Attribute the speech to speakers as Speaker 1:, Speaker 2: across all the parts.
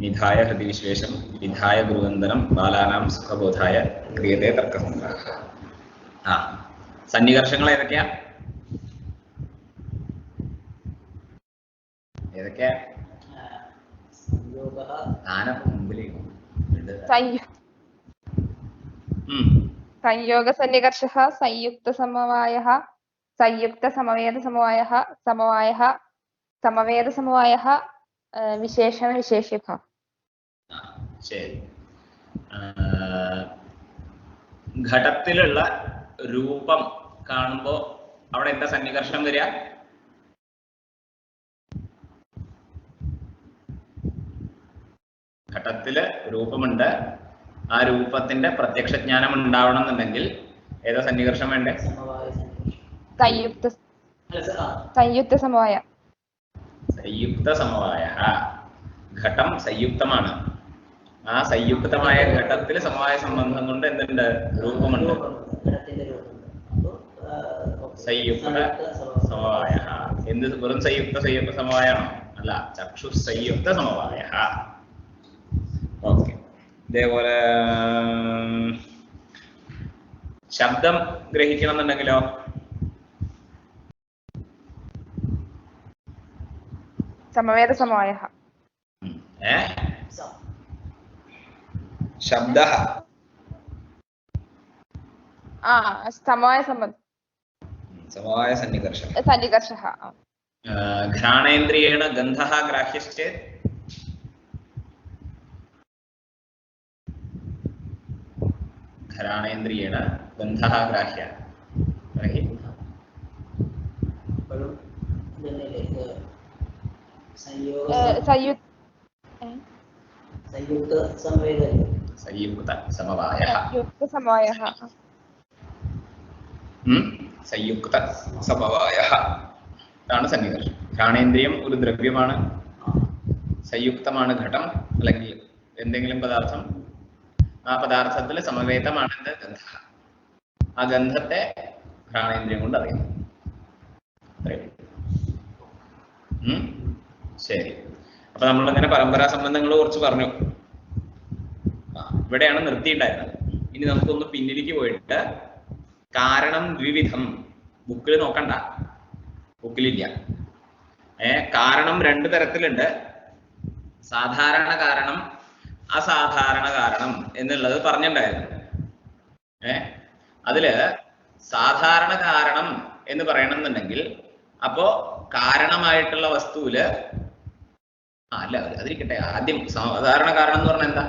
Speaker 1: निधाय हृदि विश्वेशं विधाय गुरुवन्दनं बालानां सुखबोधाय क्रियते तर्कसङ्ग्रहः. സന്നികർഷങ്ങൾ ഏതൊക്കെയാ? ഏതൊക്കെയാ?
Speaker 2: संयोग सन्निकर्षः, संयुक्त समवायः, संयुक्त समवेद समवायः, समवायः समवेद समवायः, विशेषण विशेष्यः.
Speaker 1: ശരി. ഘടത്തിലുള്ള രൂപം കാണുമ്പോൾ അവിടെ എന്താ സന്നികർഷം വരിക? ഘടത്തില് രൂപമുണ്ട്, ആ രൂപത്തിന്റെ പ്രത്യക്ഷ ജ്ഞാനം ഉണ്ടാവണം എന്നുണ്ടെങ്കിൽ ഏതാ സന്നികർഷം വേണ്ടേ?
Speaker 2: സംയുക്ത സമവായ.
Speaker 1: സംയുക്ത സമവായ. ഘടം സംയുക്തമാണ്. ആ സംയുക്തമായ ഘടത്തിൽ സമവായ സംബന്ധം കൊണ്ട് എന്തുണ്ട്? രൂപമുണ്ട്. സംയുക്ത സമവായ. എന്ത് വെറും സംയുക്ത സമവായാണോ? അല്ല, ചക്ഷു സംയുക്ത സമവായ. ഓക്കെ. ഇതേപോലെ ശബ്ദം ഗ്രഹിക്കണം എന്നുണ്ടെങ്കിലോ?
Speaker 2: സമവേദ സമവായ.
Speaker 1: ശബ്ദ
Speaker 2: സമവായ സംബന്ധം.
Speaker 1: സമവായ സന്നികർഷ.
Speaker 2: സന്നികർഷः.
Speaker 1: ഘ്രാണേന്ദ്രിയേണ ഗന്ധഃ ഗ്രാഹ്യശ്ചേത് घराणेन्द्रियेण गन्धः ग्राह्यः तर्हि
Speaker 2: संयुक्त
Speaker 1: समवायः. സംയുക്ത സമവായഃ ആണ് സന്നികർഷം. ഘ്രാണേന്ദ്രിയം ഒരു ദ്രവ്യമാണ്, സംയുക്തമാണ് ഘടം അല്ലെങ്കിൽ എന്തെങ്കിലും പദാർത്ഥം. ആ പദാർത്ഥത്തിൽ സമവേതമാണ് ഗന്ധ. ആ ഗന്ധത്തെ ഘ്രാണേന്ദ്രിയം കൊണ്ട് അറിയുന്നു. ശരി. അപ്പൊ നമ്മളിങ്ങനെ പരമ്പരാ സംബന്ധങ്ങൾ കുറച്ച് പറഞ്ഞു. ഇവിടെയാണ് നിർത്തിയിട്ടുണ്ടായിരുന്നത്. ഇനി നമുക്കൊന്ന് പിന്നിലേക്ക് പോയിട്ട് കാരണം ദ്വിവിധം. ബുക്കിൽ നോക്കണ്ട, ബുക്കിലില്ല. കാരണം രണ്ട് തരത്തിലുണ്ട്. സാധാരണ കാരണം, അസാധാരണ കാരണം എന്നുള്ളത് പറഞ്ഞിട്ടുണ്ടായിരുന്നു. അതില് സാധാരണ കാരണം എന്ന് പറയണമെന്നുണ്ടെങ്കിൽ അപ്പോ കാരണമായിട്ടുള്ള വസ്തുവില് അല്ല അതിരിക്കട്ടെ. ആദ്യം സാധാരണ കാരണം എന്ന് പറഞ്ഞാൽ എന്താ?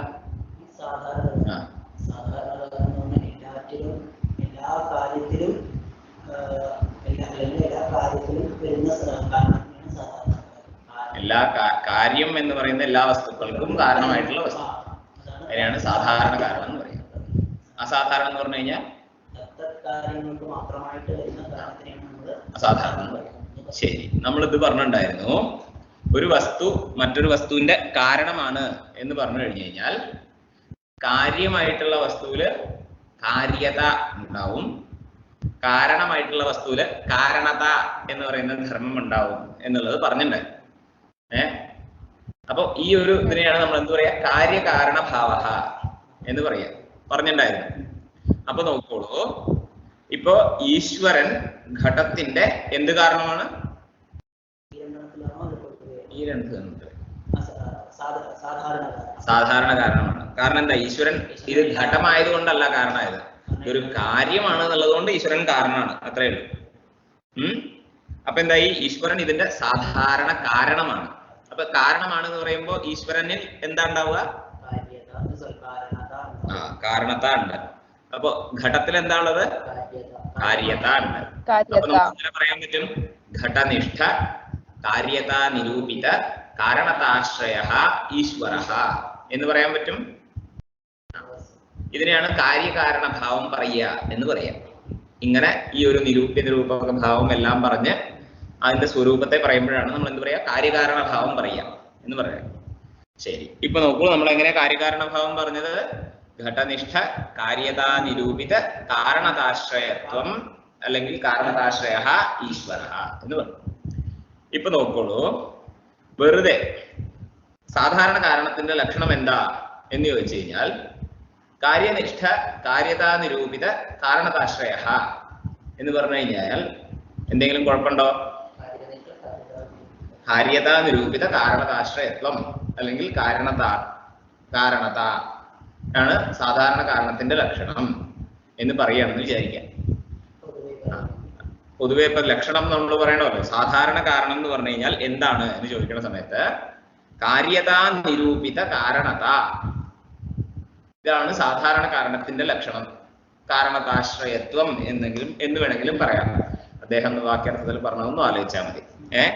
Speaker 1: എല്ലാ കാര്യം എന്ന് പറയുന്ന എല്ലാ വസ്തുക്കൾക്കും കാരണമായിട്ടുള്ള വസ്തു, അതിനെയാണ് സാധാരണ കാരണം എന്ന് പറയുന്നത്. അസാധാരണ എന്ന് പറഞ്ഞു കഴിഞ്ഞാൽ അസാധാരണ എന്ന് പറയും. ശരി, നമ്മളിത് പറഞ്ഞിട്ടുണ്ടായിരുന്നു. ഒരു വസ്തു മറ്റൊരു വസ്തുവിന്റെ കാരണമാണ് എന്ന് പറഞ്ഞു കഴിഞ്ഞു കഴിഞ്ഞാൽ കാര്യമായിട്ടുള്ള വസ്തുവില് കാര്യത ഉണ്ടാവും, കാരണമായിട്ടുള്ള വസ്തുവില് കാരണത എന്ന് പറയുന്ന ധർമ്മം ഉണ്ടാവും എന്നുള്ളത് പറഞ്ഞിട്ടുണ്ടായിരുന്നു. അപ്പൊ ഈ ഒരു ഇതിനെയാണ് നമ്മൾ എന്ത് പറയാ? കാര്യകാരണഭാവ എന്ന് പറയാ പറഞ്ഞിട്ടുണ്ടായിരുന്നു. അപ്പൊ നോക്കോളൂ, ഇപ്പോ ഈശ്വരൻ ഘടത്തിന്റെ എന്ത് കാരണമാണ്? ഈ രണ്ട് സാധാരണ കാരണമാണ്. കാരണം എന്താ? ഈശ്വരൻ ഇത് ഘടമായത് കൊണ്ടല്ല കാരണമായത്, ഇതൊരു കാര്യമാണ് എന്നുള്ളത് കൊണ്ട് ഈശ്വരൻ കാരണമാണ്, അത്രേ ഉള്ളൂ. അപ്പൊ എന്തായി? ഈശ്വരൻ ഇതിന്റെ സാധാരണ കാരണമാണ്. അപ്പൊ കാരണമാണ് എന്ന് പറയുമ്പോ ഈശ്വരനിൽ എന്താ ഉണ്ടാവുക? കാരണത ഉണ്ട്. അപ്പൊ ഘടത്തിൽ എന്താ ഉള്ളത്? കാര്യത ഉണ്ട്. അപ്പൊ നമുക്ക് പറയാൻ പറ്റും ഘടനിഷ്ഠ കാര്യത നിരൂപിത കാരണതാശ്രയ ഈശ്വര എന്ന് പറയാൻ പറ്റും. ഇതിനെയാണ് കാര്യകാരണഭാവം പറയുക എന്ന് പറയാം. ഇങ്ങനെ ഈ ഒരു നിരൂപ്യ നിരൂപക ഭാവം എല്ലാം പറഞ്ഞ് അതിന്റെ സ്വരൂപത്തെ പറയുമ്പോഴാണ് നമ്മൾ എന്ത് പറയാ? കാര്യകാരണഭാവം പറയാം എന്ന് പറയാം. ശരി, ഇപ്പൊ നോക്കൂ, നമ്മൾ എങ്ങനെ കാര്യകാരണഭാവം പറഞ്ഞത്? ഘടനിഷ്ഠ കാര്യതാ നിരൂപിത കാരണതാശ്രയത്വം അല്ലെങ്കിൽ കാരണതാശ്രയ ഈശ്വര എന്ന് പറഞ്ഞു. ഇപ്പൊ നോക്കോളൂ, വെറുതെ സാധാരണ കാരണത്തിന്റെ ലക്ഷണം എന്താ എന്ന് ചോദിച്ചു കഴിഞ്ഞാൽ കാര്യനിഷ്ഠ കാര്യതാ നിരൂപിത കാരണതാശ്രയ എന്ന് പറഞ്ഞു കഴിഞ്ഞാൽ എന്തെങ്കിലും കുഴപ്പമുണ്ടോ? കാര്യതാ നിരൂപിത കാരണതാശ്രയത്വം അല്ലെങ്കിൽ കാരണത ആണ് സാധാരണ കാരണത്തിന്റെ ലക്ഷണം എന്ന് പറയുകയാണെന്ന് വിചാരിക്കാം. പൊതുവെ ഇപ്പൊ ലക്ഷണം നമ്മൾ പറയണമല്ലോ, സാധാരണ കാരണം എന്ന് പറഞ്ഞു കഴിഞ്ഞാൽ എന്താണ് എന്ന് ചോദിക്കുന്ന സമയത്ത് കാര്യതാ നിരൂപിത കാരണത, ഇതാണ് സാധാരണ കാരണത്തിന്റെ ലക്ഷണം. കാരണതാശ്രയത്വം എന്ന് വേണമെങ്കിലും പറയാം. അദ്ദേഹം വാക്യാർത്ഥത്തിൽ പറഞ്ഞതൊന്നും ആലോചിച്ചാൽ മതി.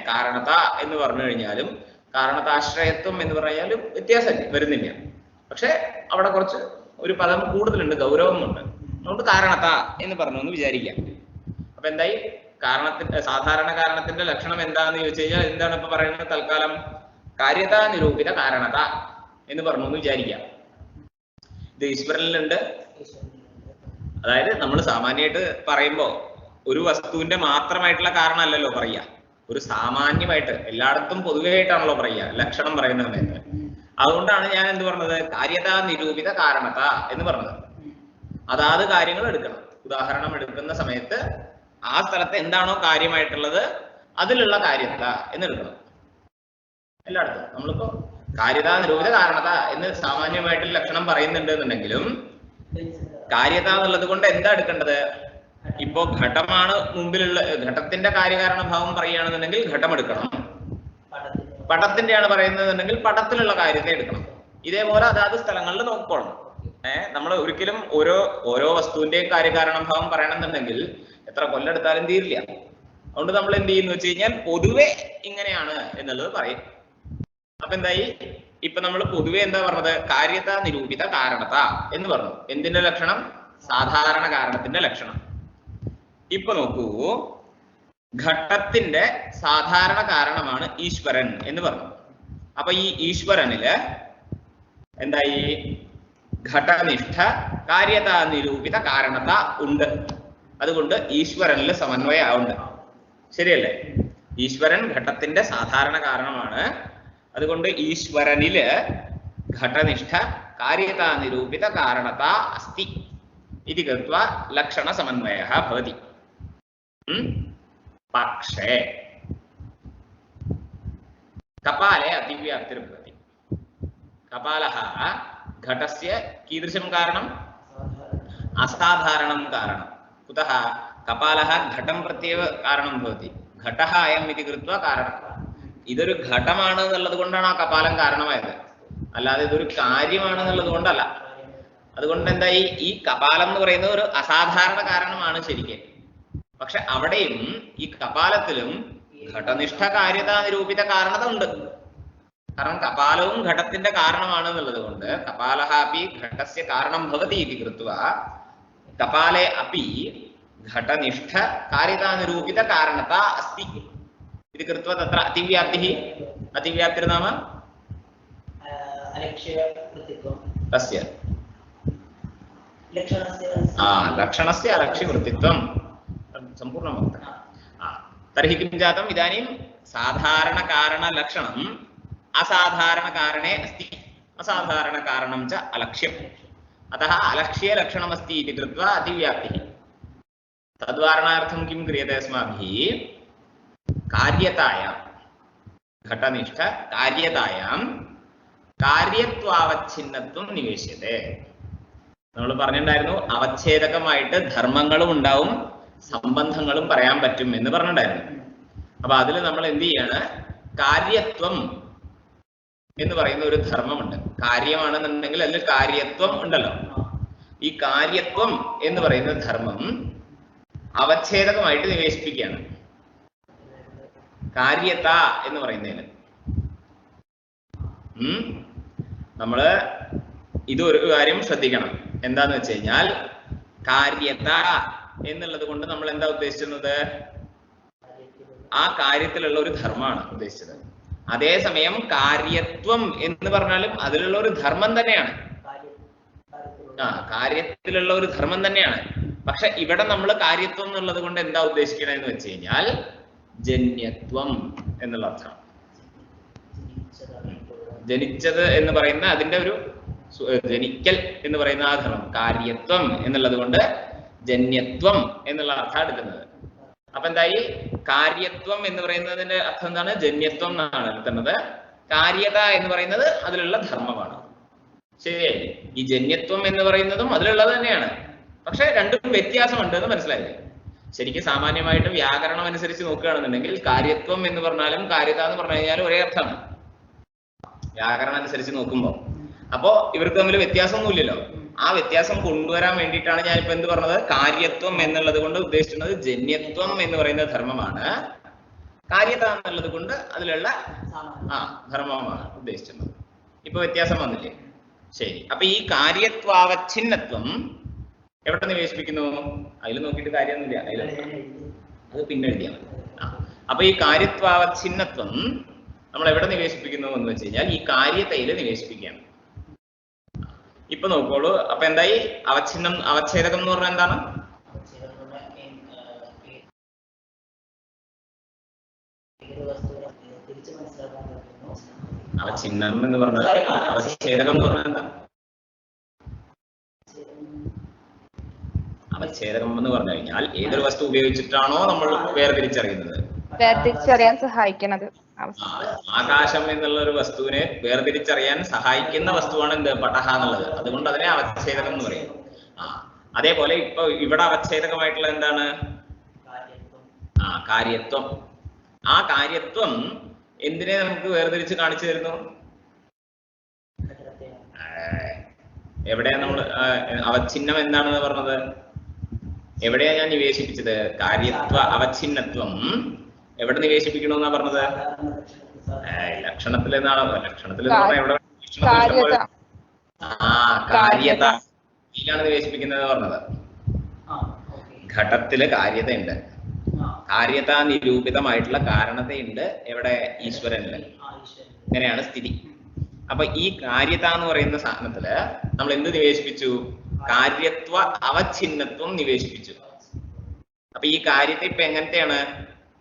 Speaker 1: കാരണത എന്ന് പറഞ്ഞു കഴിഞ്ഞാലും കാരണതാശ്രയത്വം എന്ന് പറഞ്ഞാലും വ്യത്യാസം വരുന്നില്ല. പക്ഷെ അവിടെ കുറച്ച് ഒരു പദം കൂടുതലുണ്ട്, ഗൗരവമുണ്ട്. അതുകൊണ്ട് കാരണത എന്ന് പറഞ്ഞു എന്ന് വിചാരിക്കാം. അപ്പൊ എന്തായി? സാധാരണ കാരണത്തിന്റെ ലക്ഷണം എന്താന്ന് ചോദിച്ചു കഴിഞ്ഞാൽ എന്താണ് ഇപ്പൊ പറയുന്നത്? തൽക്കാലം കാര്യതാ നിരൂപിത കാരണത എന്ന് പറഞ്ഞു എന്ന് വിചാരിക്കാം. ഇത് ഈശ്വരനിലുണ്ട്. അതായത് നമ്മൾ സാമാന്യമായിട്ട് പറയുമ്പോ ഒരു വസ്തുവിന്റെ മാത്രമായിട്ടുള്ള കാരണമല്ലല്ലോ പറയുക, ഒരു സാമാന്യമായിട്ട് എല്ലായിടത്തും പൊതുവെ ആയിട്ടാണല്ലോ പറയുക ലക്ഷണം പറയുന്ന സമയത്ത്. അതുകൊണ്ടാണ് ഞാൻ എന്ത് പറഞ്ഞത്? കാര്യതാ നിരൂപിത കാരണത എന്ന് പറഞ്ഞത്. അതാത് കാര്യങ്ങൾ എടുക്കണം. ഉദാഹരണം എടുക്കുന്ന സമയത്ത് ആ സ്ഥലത്ത് എന്താണോ കാര്യമായിട്ടുള്ളത് അതിലുള്ള കാര്യത എന്ന് എടുക്കണം. എല്ലായിടത്തും നമ്മളിപ്പോ കാര്യതാ നിരൂപിത കാരണത എന്ന് സാമാന്യമായിട്ട് ലക്ഷണം പറയുന്നുണ്ട് എന്നുണ്ടെങ്കിലും കാര്യത എന്നുള്ളത് കൊണ്ട് എന്താ എടുക്കേണ്ടത്? ഇപ്പോ ഘടമാണ് മുമ്പിലുള്ള, ഘടത്തിന്റെ കാര്യകാരണഭാവം പറയുകയാണെന്നുണ്ടെങ്കിൽ ഘടം എടുക്കണം. പടത്തിന്റെയാണ് പറയുന്നതെന്നുണ്ടെങ്കിൽ പടത്തിലുള്ള കാര്യത്തെ എടുക്കണം. ഇതേപോലെ അതാത് സ്ഥലങ്ങളിൽ നോക്കണം. നമ്മൾ ഒരിക്കലും ഓരോ വസ്തുവിന്റെയും കാര്യകാരണഭാവം പറയണമെന്നുണ്ടെങ്കിൽ എത്ര കൊല്ലെടുത്താലും തീരില്ല. അതുകൊണ്ട് നമ്മൾ എന്ത് ചെയ്യുന്നു വെച്ച് കഴിഞ്ഞാൽ പൊതുവെ ഇങ്ങനെയാണ് എന്നുള്ളത് പറയും. അപ്പൊ എന്തായി? ഇപ്പൊ നമ്മൾ പൊതുവെ എന്താ പറഞ്ഞത്? കാര്യത നിരൂപിത കാരണത എന്ന് പറഞ്ഞു. എന്തിന്റെ ലക്ഷണം? സാധാരണ കാരണത്തിന്റെ ലക്ഷണം. ഇപ്പൊ നോക്കൂ, ഘട്ടത്തിന്റെ സാധാരണ കാരണമാണ് ഈശ്വരൻ എന്ന് പറഞ്ഞു. അപ്പൊ ഈ ഈശ്വരനില് എന്തായി? ഘടനിഷ്ഠ കാര്യതാ നിരൂപിത കാരണത ഉണ്ട്. അതുകൊണ്ട് ഈശ്വരനില് സമന്വയമുണ്ട്. ശരിയല്ലേ? ഈശ്വരൻ ഘട്ടത്തിന്റെ സാധാരണ കാരണമാണ്. അതുകൊണ്ട് ഈശ്വരനില് ഘടനിഷ്ഠ കാര്യതാ നിരൂപിത കാരണത അസ്തി ഇതി കൃത്വാ ലക്ഷണ സമന്വയഃ ഭവതി. പക്ഷേ കപാലെ അതിവ്യാപ്തിർഭവതി. കപാലഃ ഘടസ്യ കീദൃശം കാരണം? അസാധാരണം കാരണം. കുതഃ? കപാലഃ ഘടം പ്രത്യേക കാരണം ഭവതി. ഘടഃ അയം ഇതി കൃത്വാ കാരണം. ഇതൊരു ഘടമാണ് എന്നുള്ളത് കൊണ്ടാണ് ആ കപാലം കാരണമായത്, അല്ലാതെ ഇതൊരു കാര്യമാണ് എന്നുള്ളത് കൊണ്ടല്ല. അതുകൊണ്ട് എന്തായി? ഈ കപാലം എന്ന് പറയുന്നത് ഒരു അസാധാരണ കാരണമാണ് ശരിക്കും. പക്ഷെ അവിടെയും ഈ കപാലത്തിലും ഘടനിഷ്ഠ കാര്യതാ നിരൂപിത കാരണത ഉണ്ട്. കാരണം കപാലവും ഘടത്തിന്റെ കാരണമാണ് എന്നുള്ളത് കൊണ്ട് കപാലഃ അപി ഘടസ്യ കാരണം ഭവതി ഇതി കൃത്വാ കപാലെ അപി ഘടനിഷ്ഠ കാര്യതാ നിരൂപിത കാരണത അസ്തി ഇതി കൃത്വാ തത്ര അതിവ്യാപ്തിഃ. അതിവ്യാപ്തിർനാമ തസ്യ ലക്ഷണस्य अलक्ष्यवृत्तित्वं सम्पूर्णं वक्तव्यं. तर्हि किं जातम्? इदानीं साधारणकारणलक्षणम् असाधारणकारणे अस्ति, असाधारणकारणं च अलक्ष्यम्. अतः अलक्ष्यलक्षणमस्ति इति कृत्वा अतिव्याप्तिः. तद्वारणार्थं किं क्रियते अस्माभिः? कार्यतायां घटनिष्ठ कार्यतायां कार्यत्वावच्छिन्नत्वं निवेश्यते. നമ്മൾ പറഞ്ഞിട്ടുണ്ടായിരുന്നു അവച്ഛേദകമായിട്ട് ധർമ്മങ്ങളും ഉണ്ടാവും സംബന്ധങ്ങളും പറയാൻ പറ്റും എന്ന് പറഞ്ഞിട്ടുണ്ടായിരുന്നു. അപ്പൊ അതിൽ നമ്മൾ എന്ത് ചെയ്യാണ്? കാര്യത്വം എന്ന് പറയുന്ന ഒരു ധർമ്മമുണ്ട്. കാര്യമാണെന്നുണ്ടെങ്കിൽ അതിൽ കാര്യത്വം ഉണ്ടല്ലോ. ഈ കാര്യത്വം എന്ന് പറയുന്ന ധർമ്മം അവച്ഛേദകമായിട്ട് നിവേശിപ്പിക്കുകയാണ്. കാര്യത എന്ന് പറയുന്നതിന് നമ്മള് ഇതൊരു കാര്യം ശ്രദ്ധിക്കണം. എന്താന്ന് വെച്ച് കഴിഞ്ഞാൽ കാര്യത എന്നുള്ളത് കൊണ്ട് നമ്മൾ എന്താ ഉദ്ദേശിക്കുന്നത്? ആ കാര്യത്തിലുള്ള ഒരു ധർമ്മമാണ് ഉദ്ദേശിച്ചത്. അതേസമയം കാര്യത്വം എന്ന് പറഞ്ഞാലും അതിലുള്ള ഒരു ധർമ്മം തന്നെയാണ്. കാര്യത്തിലുള്ള ഒരു ധർമ്മം തന്നെയാണ്. പക്ഷെ ഇവിടെ നമ്മൾ കാര്യത്വം എന്നുള്ളത് കൊണ്ട് എന്താ ഉദ്ദേശിക്കണെന്ന് വെച്ച് കഴിഞ്ഞാൽ ജന്യത്വം എന്നുള്ള അർത്ഥം. ജനിച്ചത് എന്ന് പറയുന്ന അതിന്റെ ഒരു ജനിക്കൽ എന്ന് പറയുന്ന ആ ധർമ്മം, കാര്യത്വം എന്നുള്ളത് കൊണ്ട് ജന്യത്വം എന്നുള്ള അർത്ഥം എടുക്കുന്നത്. അപ്പൊ എന്തായി? കാര്യത്വം എന്ന് പറയുന്നതിന്റെ അർത്ഥം എന്താണ്? ജന്യത്വം എന്നാണ് എടുക്കുന്നത്. കാര്യത എന്ന് പറയുന്നത് അതിലുള്ള ധർമ്മമാണ്. ശരിയായി? ഈ ജന്യത്വം എന്ന് പറയുന്നതും അതിലുള്ളത് തന്നെയാണ്, പക്ഷെ രണ്ടും വ്യത്യാസമുണ്ട് എന്ന് മനസ്സിലായില്ലേ? ശരിക്കും സാമാന്യമായിട്ട് വ്യാകരണം അനുസരിച്ച് നോക്കുകയാണെന്നുണ്ടെങ്കിൽ കാര്യത്വം എന്ന് പറഞ്ഞാലും കാര്യത എന്ന് പറഞ്ഞു കഴിഞ്ഞാലും ഒരേ അർത്ഥമാണ് വ്യാകരണം അനുസരിച്ച് നോക്കുമ്പോൾ. അപ്പോ ഇവർക്ക് തമ്മിൽ വ്യത്യാസമൊന്നുമില്ലല്ലോ. ആ വ്യത്യാസം കൊണ്ടുവരാൻ വേണ്ടിയിട്ടാണ് ഞാനിപ്പോ എന്ത് പറഞ്ഞത്? കാര്യത്വം എന്നുള്ളത് കൊണ്ട് ഉദ്ദേശിക്കുന്നത് ജന്യത്വം എന്ന് പറയുന്ന ധർമ്മമാണ്, കാര്യത എന്നുള്ളത് കൊണ്ട് അതിലുള്ള ധർമ്മമാണ് ഉദ്ദേശിക്കുന്നത്. ഇപ്പൊ വ്യത്യാസം വന്നില്ലേ? ശരി. അപ്പൊ ഈ കാര്യത്വാവച്ഛിന്നത്വം എവിടെ നിവേശിപ്പിക്കുന്നു? അതിൽ നോക്കിയിട്ട് കാര്യമൊന്നുമില്ല, അതിൽ അത് പിന്നെ എഴുതിയാൽ മതി. അപ്പൊ ഈ കാര്യത്വാവച്ഛിന്നത്വം നമ്മൾ എവിടെ നിവേശിപ്പിക്കുന്നു എന്ന് വെച്ച് കഴിഞ്ഞാൽ ഈ കാര്യതയിൽ നിവേശിപ്പിക്കുകയാണ്. ഇപ്പൊ നോക്കോളൂ. അപ്പൊ എന്തായി? അവച്ഛിന്നം, അവച്ഛേദകം എന്ന് പറഞ്ഞാൽ എന്താണ്? അവച്ഛിന്നം എന്ന് പറഞ്ഞാൽ, അവച്ഛേദകം എന്ന് പറഞ്ഞാൽ എന്താ? അവച്ഛേദകം എന്ന് പറഞ്ഞു കഴിഞ്ഞാൽ ഏതൊരു വസ്തു ഉപയോഗിച്ചിട്ടാണോ നമ്മൾ വേർതിരിച്ചറിയുന്നത്,
Speaker 2: വേർതിരിച്ചറിയാൻ സഹായിക്കുന്നത്.
Speaker 1: ആകാശം എന്നുള്ള ഒരു വസ്തുവിനെ വേർതിരിച്ചറിയാൻ സഹായിക്കുന്ന വസ്തുവാണ് എന്ത്? പടഹ എന്നുള്ളത്. അതുകൊണ്ട് അതിനെ അവച്ഛേദകം എന്ന് പറയും. അതേപോലെ ഇപ്പൊ ഇവിടെ അവച്ഛേദകമായിട്ടുള്ള എന്താണ്? കാര്യത്വം. ആ കാര്യത്വം എന്തിനെ നമുക്ക് വേർതിരിച്ച് കാണിച്ചു തരുന്നു? എവിടെയാ നമ്മൾ അവച്ഛിന്നം എന്താണെന്ന് പറഞ്ഞത്? എവിടെയാ ഞാൻ നിവേശിപ്പിച്ചത്? കാര്യത്വ അവച്ഛിന്നത്വം എവിടെ നിവേശിപ്പിക്കണമെന്നാ പറഞ്ഞത്? ലക്ഷണത്തിൽ എന്നാണ്. ലക്ഷണത്തിൽ എവിടെ? കാര്യത ാണ് നിവേശിപ്പിക്കുന്നത് പറഞ്ഞത്. ഘടത്തില് കാര്യതയുണ്ട്, കാര്യത നിരൂപിതമായിട്ടുള്ള കാരണതയുണ്ട്. എവിടെ? ഈശ്വരനില്. ഇങ്ങനെയാണ് സ്ഥിതി. അപ്പൊ ഈ കാര്യത എന്ന് പറയുന്ന സാധനത്തില് നമ്മൾ എന്ത് നിവേശിപ്പിച്ചു? കാര്യത്വ അവച്ഛിന്നത്വം നിവേശിപ്പിച്ചു. അപ്പൊ ഈ കാര്യത്തെ ഇപ്പൊ എങ്ങനത്തെയാണ്?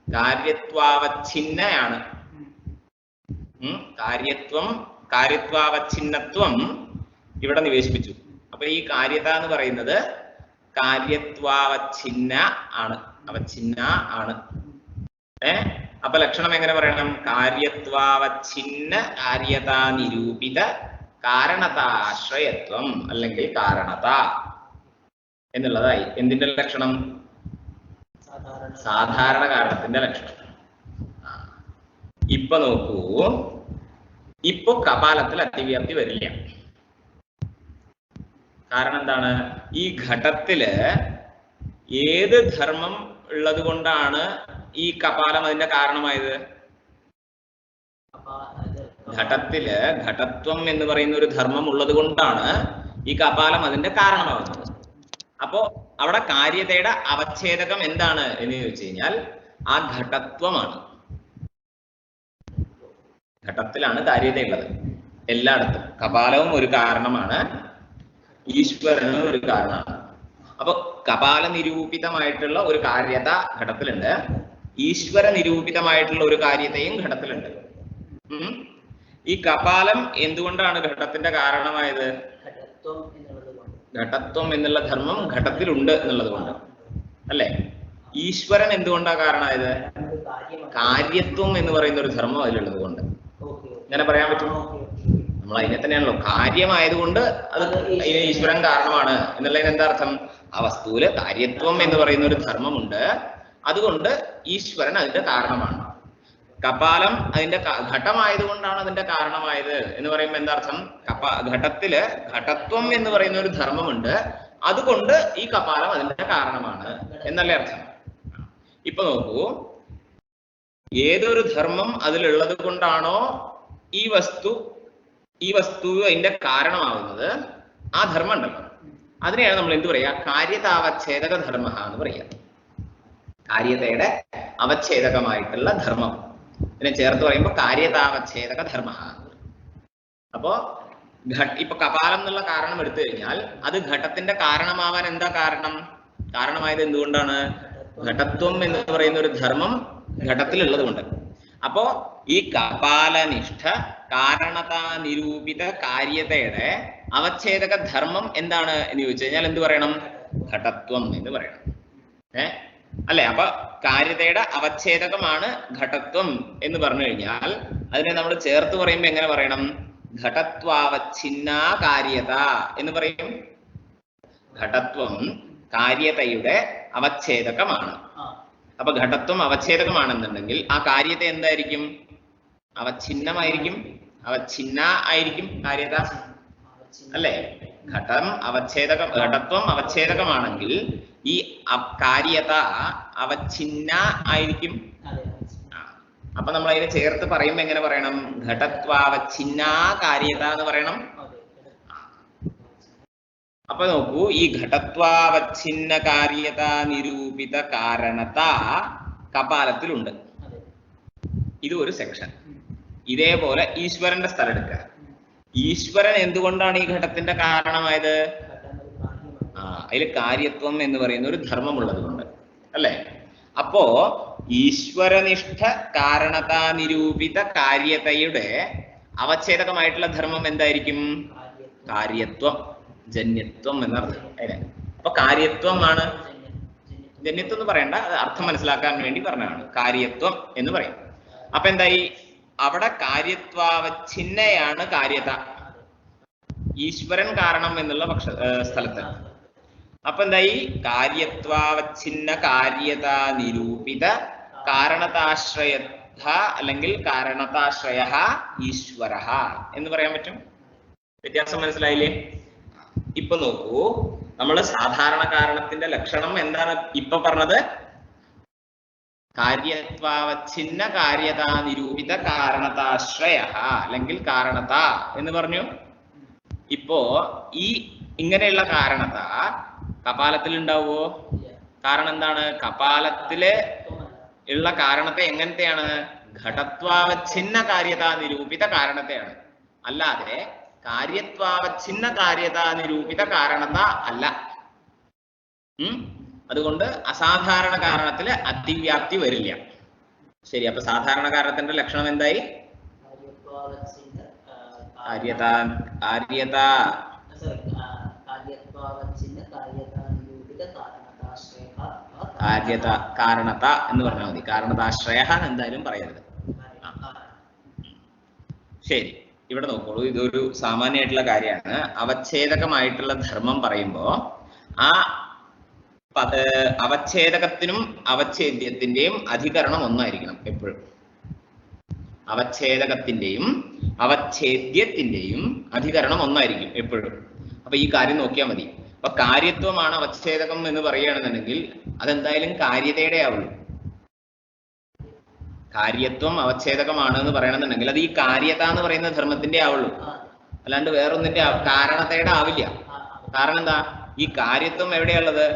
Speaker 1: കാര്യത്വാവച്ഛിന്നയാണ്. കാര്യത്വാവച്ഛിന്നത്വം ഇവിടെ നിവേശിപ്പിച്ചു. അപ്പൊ ഈ കാര്യത എന്ന് പറയുന്നത് കാര്യത്വാവച്ഛിന്ന ആണ്, അവച്ഛിന്ന ആണ്. അപ്പൊ ലക്ഷണം എങ്ങനെ പറയണം? കാര്യത്വാവച്ഛിന്ന കാര്യത നിരൂപിത കാരണതാശ്രയത്വം അല്ലെങ്കിൽ കാരണത എന്നുള്ളതായി. എന്തിന്റെ ലക്ഷണം? സാധാരണ കാരണത്തിന്റെ ലക്ഷണം. ഇപ്പൊ നോക്കൂ, ഇപ്പൊ കപാലത്തിൽ അതിവ്യാപ്തി വരില്ല. കാരണം എന്താണ്? ഈ ഘടത്തില് ഏത് ധർമ്മം ഉള്ളത് കൊണ്ടാണ് ഈ കപാലം അതിന്റെ കാരണമായത്? ഘടത്തില് ഘടത്വം എന്ന് പറയുന്ന ഒരു ധർമ്മം ഉള്ളത് കൊണ്ടാണ് ഈ കപാലം അതിന്റെ കാരണമാകുന്നത്. അപ്പോ അവിടെ കാര്യതയുടെ അവച്ഛേദകം എന്താണ് എന്ന് ചോദിച്ചു കഴിഞ്ഞാൽ ആ ഘടത്വമാണ്. ഘടത്തിലാണ് കാര്യതയുള്ളത് എല്ലായിടത്തും. കപാലവും ഒരു കാരണമാണ്, ഈശ്വരനും ഒരു കാരണമാണ്. അപ്പൊ കപാല നിരൂപിതമായിട്ടുള്ള ഒരു കാര്യത ഘടത്തിലുണ്ട്, ഈശ്വര നിരൂപിതമായിട്ടുള്ള ഒരു കാര്യതയും ഘടത്തിലുണ്ട്. ഈ കപാലം എന്തുകൊണ്ടാണ് ഘടത്തിന്റെ കാരണമായത്? ഘടത്വം എന്നുള്ള ധർമ്മം ഘടത്തിലുണ്ട് എന്നുള്ളത് കൊണ്ട് അല്ലെ? ഈശ്വരൻ എന്തുകൊണ്ടാണ് കാരണമായത്? കാര്യത്വം എന്ന് പറയുന്ന ഒരു ധർമ്മം അതിലുള്ളത് കൊണ്ട്. ഇങ്ങനെ പറയാൻ പറ്റും? നമ്മൾ അതിനെ തന്നെയാണല്ലോ, കാര്യമായതുകൊണ്ട് അത് അതിന് ഈശ്വരൻ കാരണമാണ് എന്നുള്ളതിന് എന്താ അർത്ഥം? ആ വസ്തുവില് കാര്യത്വം എന്ന് പറയുന്ന ഒരു ധർമ്മമുണ്ട്, അതുകൊണ്ട് ഈശ്വരൻ അതിന്റെ കാരണമാണ്. കപാലം അതിന്റെ ഘട്ടമായതുകൊണ്ടാണ് അതിന്റെ കാരണമായത് എന്ന് പറയുമ്പോൾ എന്താ അർത്ഥം? ഘട്ടത്തില് ഘടത്വം എന്ന് പറയുന്ന ഒരു ധർമ്മമുണ്ട്, അതുകൊണ്ട് ഈ കപാലം അതിന്റെ കാരണമാണ് എന്നല്ലേ അർത്ഥം. ഇപ്പൊ നോക്കൂ, ഏതൊരു ധർമ്മം അതിലുള്ളത് കൊണ്ടാണോ ഈ വസ്തു അതിന്റെ കാരണമാവുന്നത്, ആ ധർമ്മം ഉണ്ടല്ലോ, അതിനെയാണ് നമ്മൾ എന്ത് പറയാ? കാര്യതാവച്ഛേദക ധർമ്മ എന്ന് പറയാ. കാര്യതയുടെ അവച്ഛേദകമായിട്ടുള്ള ധർമ്മം ഇതിനെ ചേർത്ത് പറയുമ്പോൾ കാര്യതാവച്ഛേദക ധർമ്മ. അപ്പോ ഇപ്പൊ കപാലം എന്നുള്ള കാരണം എടുത്തു കഴിഞ്ഞാൽ അത് ഘടത്തിന്റെ കാരണമാവാൻ എന്താ കാരണം? കാരണമായത് എന്തുകൊണ്ടാണ്? ഘടത്വം എന്ന് പറയുന്ന ഒരു ധർമ്മം ഘടത്തിലുള്ളത് കൊണ്ട്. അപ്പോ ഈ കപാലനിഷ്ഠ കാരണതാ നിരൂപിത കാര്യതയുടെ അവച്ഛേദക ധർമ്മം എന്താണ് എന്ന് ചോദിച്ചു കഴിഞ്ഞാൽ എന്ത് പറയണം? ഘടത്വം എന്ന് പറയണം. അല്ലെ? അപ്പൊ കാര്യതയുടെ അവച്ഛേദകമാണ് ഘടത്വം എന്ന് പറഞ്ഞു കഴിഞ്ഞാൽ അതിനെ നമ്മൾ ചേർത്ത് പറയുമ്പോ എങ്ങനെ പറയണം? ഘടത്വാവച്ഛിന്ന കാര്യത എന്ന് പറയും. ഘടത്വം കാര്യതയുടെ അവച്ഛേദകമാണ്. അപ്പൊ ഘടത്വം അവച്ഛേദകമാണെന്നുണ്ടെങ്കിൽ ആ കാര്യത എന്തായിരിക്കും? അവച്ഛിന്നമായിരിക്കും. അവച്ഛിന്ന ആയിരിക്കും കാര്യത, അല്ലേ? ഘടത്വം അവച്ഛേദകമാണെങ്കിൽ ഈ കാര്യത അവച്ഛിന്ന ആയിരിക്കും. അപ്പൊ നമ്മൾ അതിനെ ചേർത്ത് പറയുമ്പോ എങ്ങനെ പറയണം? ഘടത്വാവച്ഛിന്ന കാര്യത എന്ന് പറയണം. അപ്പൊ നോക്കൂ, ഈ ഘടത്വാവച്ഛിന്ന കാര്യത നിരൂപിത കാരണത കപാലത്തിലുണ്ട്. ഇത് ഒരു സെക്ഷൻ. ഇതേപോലെ ഈശ്വരന്റെ സ്ഥലം എടുക്കുക. ഈശ്വരൻ എന്തുകൊണ്ടാണ് ഈ ഘടത്തിന്റെ കാരണമായത്? അതിൽ കാര്യത്വം എന്ന് പറയുന്ന ഒരു ധർമ്മമുള്ളത് കൊണ്ട്, അല്ലെ? അപ്പോ ഈശ്വരനിഷ്ഠ കാരണത നിരൂപിത കാര്യതയുടെ അവച്ഛേദകമായിട്ടുള്ള ധർമ്മം എന്തായിരിക്കും? കാര്യത്വം, ജന്യത്വം എന്നർത്ഥം. അല്ലെ? അപ്പൊ കാര്യത്വമാണ്. ജന്യത്വം എന്ന് പറയണ്ട, അത് അർത്ഥം മനസ്സിലാക്കാൻ വേണ്ടി പറഞ്ഞതാണ്. കാര്യത്വം എന്ന് പറയും. അപ്പൊ എന്തായി? അവിടെ കാര്യത്വാവച്ഛിന്നയാണ് കാര്യത, ഈശ്വരൻ കാരണം എന്നുള്ള സ്ഥലത്ത്. അപ്പൊ എന്തായി? കാര്യത്വാവച്ഛിന്ന കാര്യത നിരൂപിത കാരണതാശ്രയ അല്ലെങ്കിൽ കാരണതാശ്രയ ഈശ്വര എന്ന് പറയാൻ പറ്റും. വ്യത്യാസം മനസ്സിലായില്ലേ? ഇപ്പൊ നോക്കൂ, നമ്മൾ സാധാരണ കാരണത്തിന്റെ ലക്ഷണം എന്താണ് ഇപ്പൊ പറഞ്ഞത്? കാര്യത്വാവച്ഛിന്ന കാര്യത നിരൂപിത കാരണതാശ്രയ അല്ലെങ്കിൽ കാരണത എന്ന് പറഞ്ഞു. ഇപ്പോ ഈ ഇങ്ങനെയുള്ള കാരണത കപാലത്തിൽ ഉണ്ടാവുമോ? കാരണം എന്താണ്? കപാലത്തില് ഉള്ള കാരണത്തെ എങ്ങനത്തെയാണ്? ഘടത്വാവച്ഛിന്ന കാര്യത നിരൂപിത കാരണത്തെയാണ്. അല്ലാതെ കാര്യത്വാവച്ഛിന്ന കാര്യത നിരൂപിത കാരണത അല്ല. അതുകൊണ്ട് അസാധാരണ കാരണത്തില് അതിവ്യാപ്തി വരില്ല. ശരി, അപ്പൊ സാധാരണ കാരണത്തിന്റെ ലക്ഷണം എന്തായി? കാരണത എന്ന് പറഞ്ഞാൽ മതി. കാരണതാശ്രയ എന്തായാലും പറയരുത്. ശരി, ഇവിടെ നോക്കോളൂ, ഇതൊരു സാമാന്യമായിട്ടുള്ള കാര്യമാണ്. അവച്ഛേദകമായിട്ടുള്ള ധർമ്മം പറയുമ്പോ ആ അവച്ഛേദകത്തിനും അവച്ഛേദ്യത്തിന്റെയും അധികരണം ഒന്നായിരിക്കണം എപ്പോഴും. അവച്ഛേദകത്തിന്റെയും അവച്ഛേദ്യത്തിന്റെയും അധികരണം ഒന്നായിരിക്കും എപ്പോഴും. അപ്പൊ ഈ കാര്യം നോക്കിയാൽ മതി. അപ്പൊ കാര്യത്വമാണ് അവച്ഛേദകം എന്ന് പറയുകയാണെന്നുണ്ടെങ്കിൽ അതെന്തായാലും കാര്യതയുടെ ആവുള്ളൂ. കാര്യത്വം അവച്ഛേദകമാണ് എന്ന് പറയണമെന്നുണ്ടെങ്കിൽ അത് ഈ കാര്യത എന്ന് പറയുന്ന ധർമ്മത്തിന്റെ ആവുള്ളൂ, അല്ലാണ്ട് വേറൊന്നിന്റെ കാരണതയുടെ ആവില്ല. കാരണം എന്താ? ഈ കാര്യത്വം എവിടെയുള്ളത്?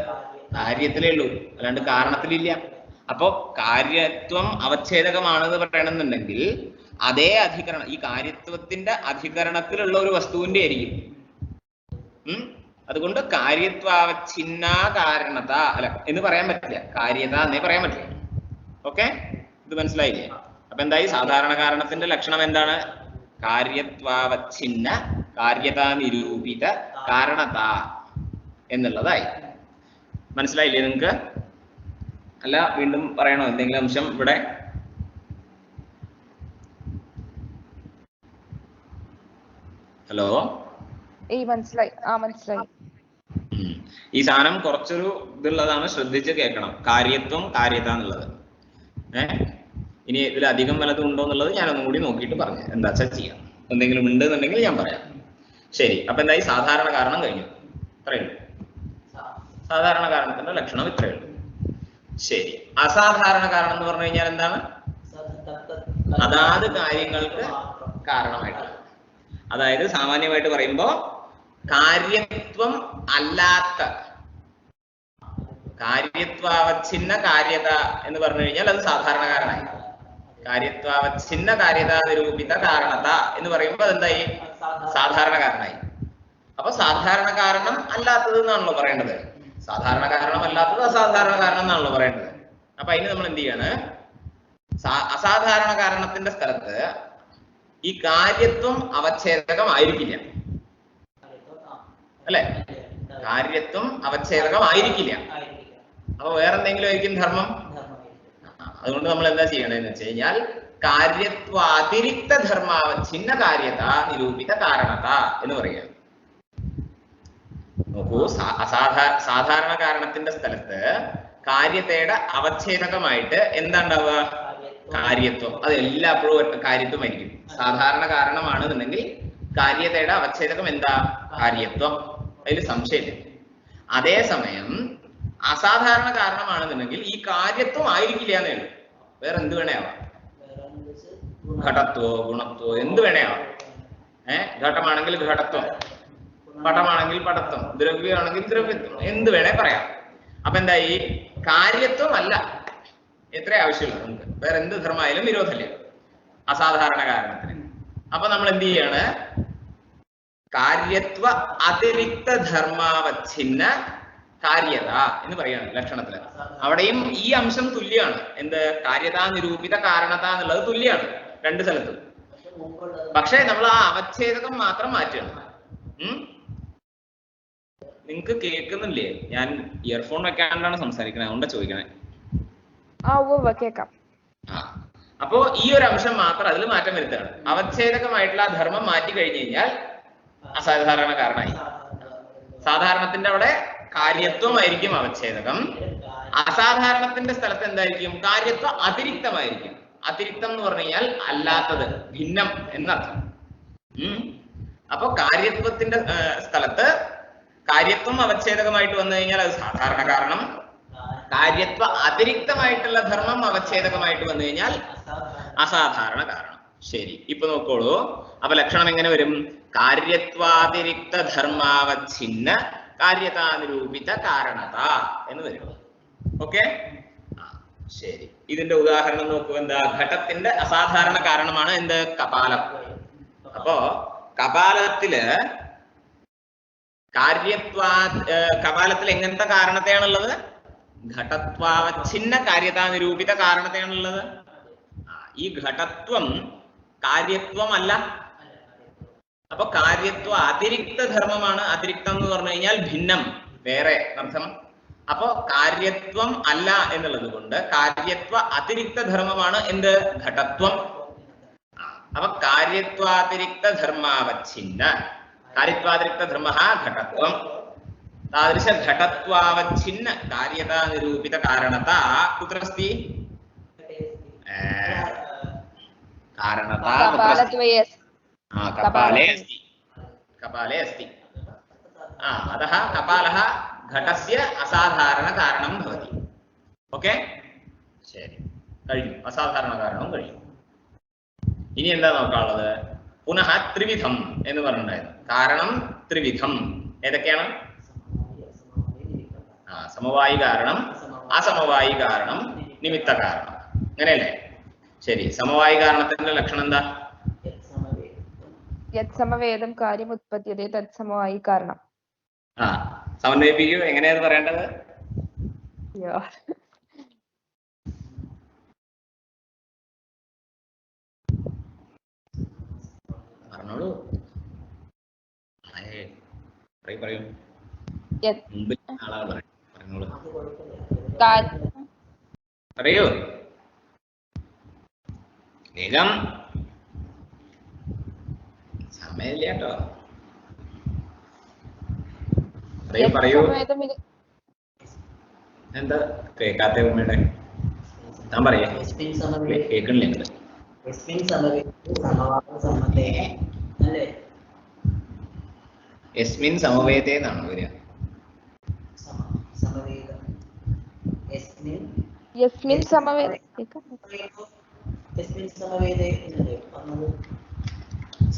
Speaker 1: കാര്യത്തിലേ ഉള്ളൂ, അല്ലാണ്ട് കാരണത്തിലില്ല. അപ്പോ കാര്യത്വം അവച്ഛേദകമാണെന്ന് പറയണമെന്നുണ്ടെങ്കിൽ അതേ അധികരണം, ഈ കാര്യത്വത്തിന്റെ അധികരണത്തിലുള്ള ഒരു വസ്തുവിന്റെ ആയിരിക്കും. അതുകൊണ്ട് കാര്യത്വാവച്ഛിന്ന കാരണത അല്ല എന്ന് പറയാൻ പറ്റില്ല, കാര്യത എന്നേ പറയാൻ പറ്റില്ല. ഓക്കെ, ഇത് മനസ്സിലായില്ലേ? അപ്പൊ എന്തായി? സാധാരണ കാരണത്തിന്റെ ലക്ഷണം എന്താണ്? കാര്യത്വാവച്ഛിന്ന കാര്യത നിരൂപിത കാരണത എന്നുള്ളതായി. മനസ്സിലായില്ലേ നിങ്ങൾക്ക്? അല്ല വീണ്ടും പറയണോ എന്തെങ്കിലും അംശം ഇവിടെ? ഹലോ,
Speaker 2: മനസ്സിലായി. മനസ്സിലായി.
Speaker 1: ഈ സാധനം കുറച്ചൊരു ഇതുള്ളതാണ്, ശ്രദ്ധിച്ച് കേൾക്കണം. കാര്യത്വം കാര്യത എന്നുള്ളത്. ഇനി ഇതിലധികം വല്ലതും ഉണ്ടോ എന്നുള്ളത് ഞാനൊന്നും കൂടി നോക്കിയിട്ട് പറഞ്ഞു എന്താ വെച്ചാൽ ചെയ്യാം. എന്തെങ്കിലും ഉണ്ട് എന്നുണ്ടെങ്കിൽ ഞാൻ പറയാം. ശരി, അപ്പൊ എന്തായി? സാധാരണ കാരണം കഴിഞ്ഞു. ഇത്രയുള്ളൂ. സാധാരണ കാരണത്തിന്റെ ലക്ഷണം ഇത്രയേ ഉള്ളൂ. ശരി, അസാധാരണ കാരണം എന്ന് പറഞ്ഞു കഴിഞ്ഞാൽ എന്താണ്? അതാത് കാര്യങ്ങൾക്ക് കാരണമായിട്ടുള്ളത്. അതായത് സാമാന്യമായിട്ട് പറയുമ്പോ കാര്യത്വം അല്ലാത്ത, കാര്യത്വാവച്ഛിന്ന കാര്യത എന്ന് പറഞ്ഞു കഴിഞ്ഞാൽ അത് സാധാരണ കാരണമായി. കാര്യത്വാവച്ഛിന്ന കാര്യത നിരൂപിത കാരണത എന്ന് പറയുമ്പോൾ അതെന്തായി? സാധാരണ കാരണമായി. അപ്പൊ സാധാരണ കാരണം അല്ലാത്തത് എന്നാണല്ലോ പറയേണ്ടത്. സാധാരണ കാരണം അല്ലാത്തത് അസാധാരണ കാരണം എന്നാണല്ലോ പറയേണ്ടത്. അപ്പൊ അതിന് നമ്മൾ എന്ത് ചെയ്യാണ്? അസാധാരണ കാരണത്തിന്റെ സ്ഥലത്ത് ഈ കാര്യത്വം അവച്ഛേദകമായിരിക്കില്ല അല്ലെ? കാര്യത്വം അവച്ഛേദകമായിരിക്കില്ല. അപ്പൊ വേറെന്തെങ്കിലും ആയിരിക്കും ധർമ്മം. അതുകൊണ്ട് നമ്മൾ എന്താ ചെയ്യണമെന്ന് വെച്ച് കഴിഞ്ഞാൽ കാര്യത്വാതിരിക്ത ധർമാവച്ഛിന്ന കാര്യത നിരൂപിത കാരണത എന്ന് പറയുക. നോക്കൂ, സാധാരണ കാരണത്തിന്റെ സ്ഥലത്ത് കാര്യതയുടെ അവച്ഛേദകമായിട്ട് എന്താ ഉണ്ടാവുക? കാര്യത്വം. അത് എല്ലായ്പ്പോഴും കാര്യത്വമായിരിക്കും. സാധാരണ കാരണമാണെന്നുണ്ടെങ്കിൽ കാര്യതയുടെ അവച്ഛേദകം എന്താ? കാര്യത്വം. അതിൽ സംശയമില്ല. അതേസമയം അസാധാരണ കാരണമാണെന്നുണ്ടെങ്കിൽ ഈ കാര്യത്വം ആയിരിക്കില്ല എന്നേ ഉള്ളൂ. വേറെ എന്ത് വേണേ ആവാം. ഘടത്വോ ഗുണത്വോ എന്ത് വേണേ ആവാം. ഘടമാണെങ്കിൽ ഘടത്വം, പടമാണെങ്കിൽ പടത്വം, ദ്രവ്യമാണെങ്കിൽ ദ്രവ്യത്വം, എന്ത് വേണേ പറയാം. അപ്പൊ എന്താ? ഈ കാര്യത്വം അല്ല എത്ര ആവശ്യമുള്ളൂ. നമുക്ക് വേറെ എന്ത് ധർമ്മമായാലും വിരോധമില്ല അസാധാരണ കാരണത്തിന്. അപ്പൊ നമ്മൾ എന്ത് ചെയ്യാണ്? കാര്യത്വ അതിരിക്ത ധർമാവച്ഛിന്ന കാര്യത എന്ന് പറയാണ് ലക്ഷണത്തില്. അവിടെയും ഈ അംശം തുല്യമാണ്. എന്ത്? കാര്യത നിരൂപിത കാരണത എന്നുള്ളത് തുല്യമാണ് രണ്ട് സ്ഥലത്തും. പക്ഷെ നമ്മൾ ആ അവച്ഛേദകം മാത്രം മാറ്റുകയാണ്. നിങ്ങക്ക് കേൾക്കുന്നില്ലേ? ഞാൻ ഇയർഫോൺ വെക്കാണ്ടാണ് സംസാരിക്കണേ, അതുകൊണ്ടാ ചോദിക്കണേ. അപ്പോ ഈ ഒരു അംശം മാത്രം അതിൽ മാറ്റം വരുത്തുകയാണ്. അവച്ഛേദകമായിട്ടുള്ള ആ ധർമ്മം മാറ്റി കഴിഞ്ഞു കഴിഞ്ഞാൽ അസാധാരണ കാരണമായി. സാധാരണത്തിന്റെ അവിടെ കാര്യത്വമായിരിക്കും അവച്ഛേദകം. അസാധാരണത്തിന്റെ സ്ഥലത്ത് എന്തായിരിക്കും? കാര്യത്വം അതിരിക്തമായിരിക്കും. അതിരിക്തം എന്ന് പറഞ്ഞു കഴിഞ്ഞാൽ അല്ലാത്തത്, ഭിന്നം എന്നർത്ഥം. അപ്പൊ കാര്യത്വത്തിന്റെ സ്ഥലത്ത് കാര്യത്വം അവച്ഛേദകമായിട്ട് വന്നു കഴിഞ്ഞാൽ അത് സാധാരണ കാരണം. കാര്യത്വ അതിരിക്തമായിട്ടുള്ള ധർമ്മം അവച്ഛേദകമായിട്ട് വന്നു കഴിഞ്ഞാൽ അസാധാരണ കാരണം. ശരി, ഇപ്പൊ നോക്കോളൂ. അപ്പൊ ലക്ഷണം എങ്ങനെ വരും? കാര്യത്വാതിരിക്ത ധർമാവച്ഛിന്ന കാര്യതാനിരൂപിത കാരണത എന്ന് വരും. ഓക്കെ, ശരി. ഇതിന്റെ ഉദാഹരണം നോക്കൂ. എന്താ? ഘടത്തിന്റെ അസാധാരണ കാരണമാണ് എന്ത്? കപാലം. അപ്പോ കപാലത്തില് കപാലത്തിൽ എങ്ങനത്തെ കാരണത്തെയാണുള്ളത്? ഘടത്വാവച്ഛിന്ന കാര്യതാനിരൂപിത കാരണത്തെയാണുള്ളത്. ഈ ഘടത്വം കാര്യത്വം അല്ല. അപ്പൊ കാര്യത്വ അതിരിക്ത ധർമ്മമാണ്. അതിരിക്തം എന്ന് പറഞ്ഞു കഴിഞ്ഞാൽ ഭിന്നം, വേറെ അർത്ഥം. അപ്പൊ കാര്യത്വം അല്ല എന്നുള്ളത് കൊണ്ട് കാര്യത്വ അതിരിക്ത ധർമ്മമാണ് എന്ത്? ഘടത്വം. അപ്പൊ കാര്യത്വാതിരിക്ത ധർമാവച്ഛിന്ന കാര്യത്വാതിരിക്ത ധർമ്മ ഘടത്വം. താദൃശ ഘടത്വാവച്ഛിന്ന കാര്യതാ നിരൂപിത കാരണത കുത്രസ്തി? കാരണത कपाले अस्ति. कपाले अस्ति. अतः कपालः घटस्य असाधारण कारणं भवति. ओके, ശരി, കഴിഞ്ഞു. അസാധാരണ കാരണവും കഴിഞ്ഞു. ഇനി എന്താ നോക്കാനുള്ളത്? പുനഃ ത്രിവിധം എന്ന് പറഞ്ഞിട്ടുണ്ടായിരുന്നു. കാരണം ത്രിവിധം ഏതൊക്കെയാണ്? സമവായി കാരണം, അസമവായി കാരണം, നിമിത്ത കാരണം. അങ്ങനെയല്ലേ? ശരി, സമവായി കാരണത്തിന്റെ ലക്ഷണം എന്താ?
Speaker 2: യത്സമവേദം കാര്യം ഉത്പദ്യതേ തത്സമവായി കാരണം.
Speaker 1: സമന്വയിപ്പിക്കൂ. എങ്ങനെയാണ് പറയേണ്ടത്? പറഞ്ഞോളൂ. പറയൂ. പറയൂ വേഗം. സമയമില്ല കേട്ടോ. പറയൂ. എന്താ കേൾക്കാത്ത? ഉമ്മയുടെ ഞാൻ പറയാ കേൾക്കണില്ല. യസ്മിൻ സമവേദേ എന്നാണ് വരിക.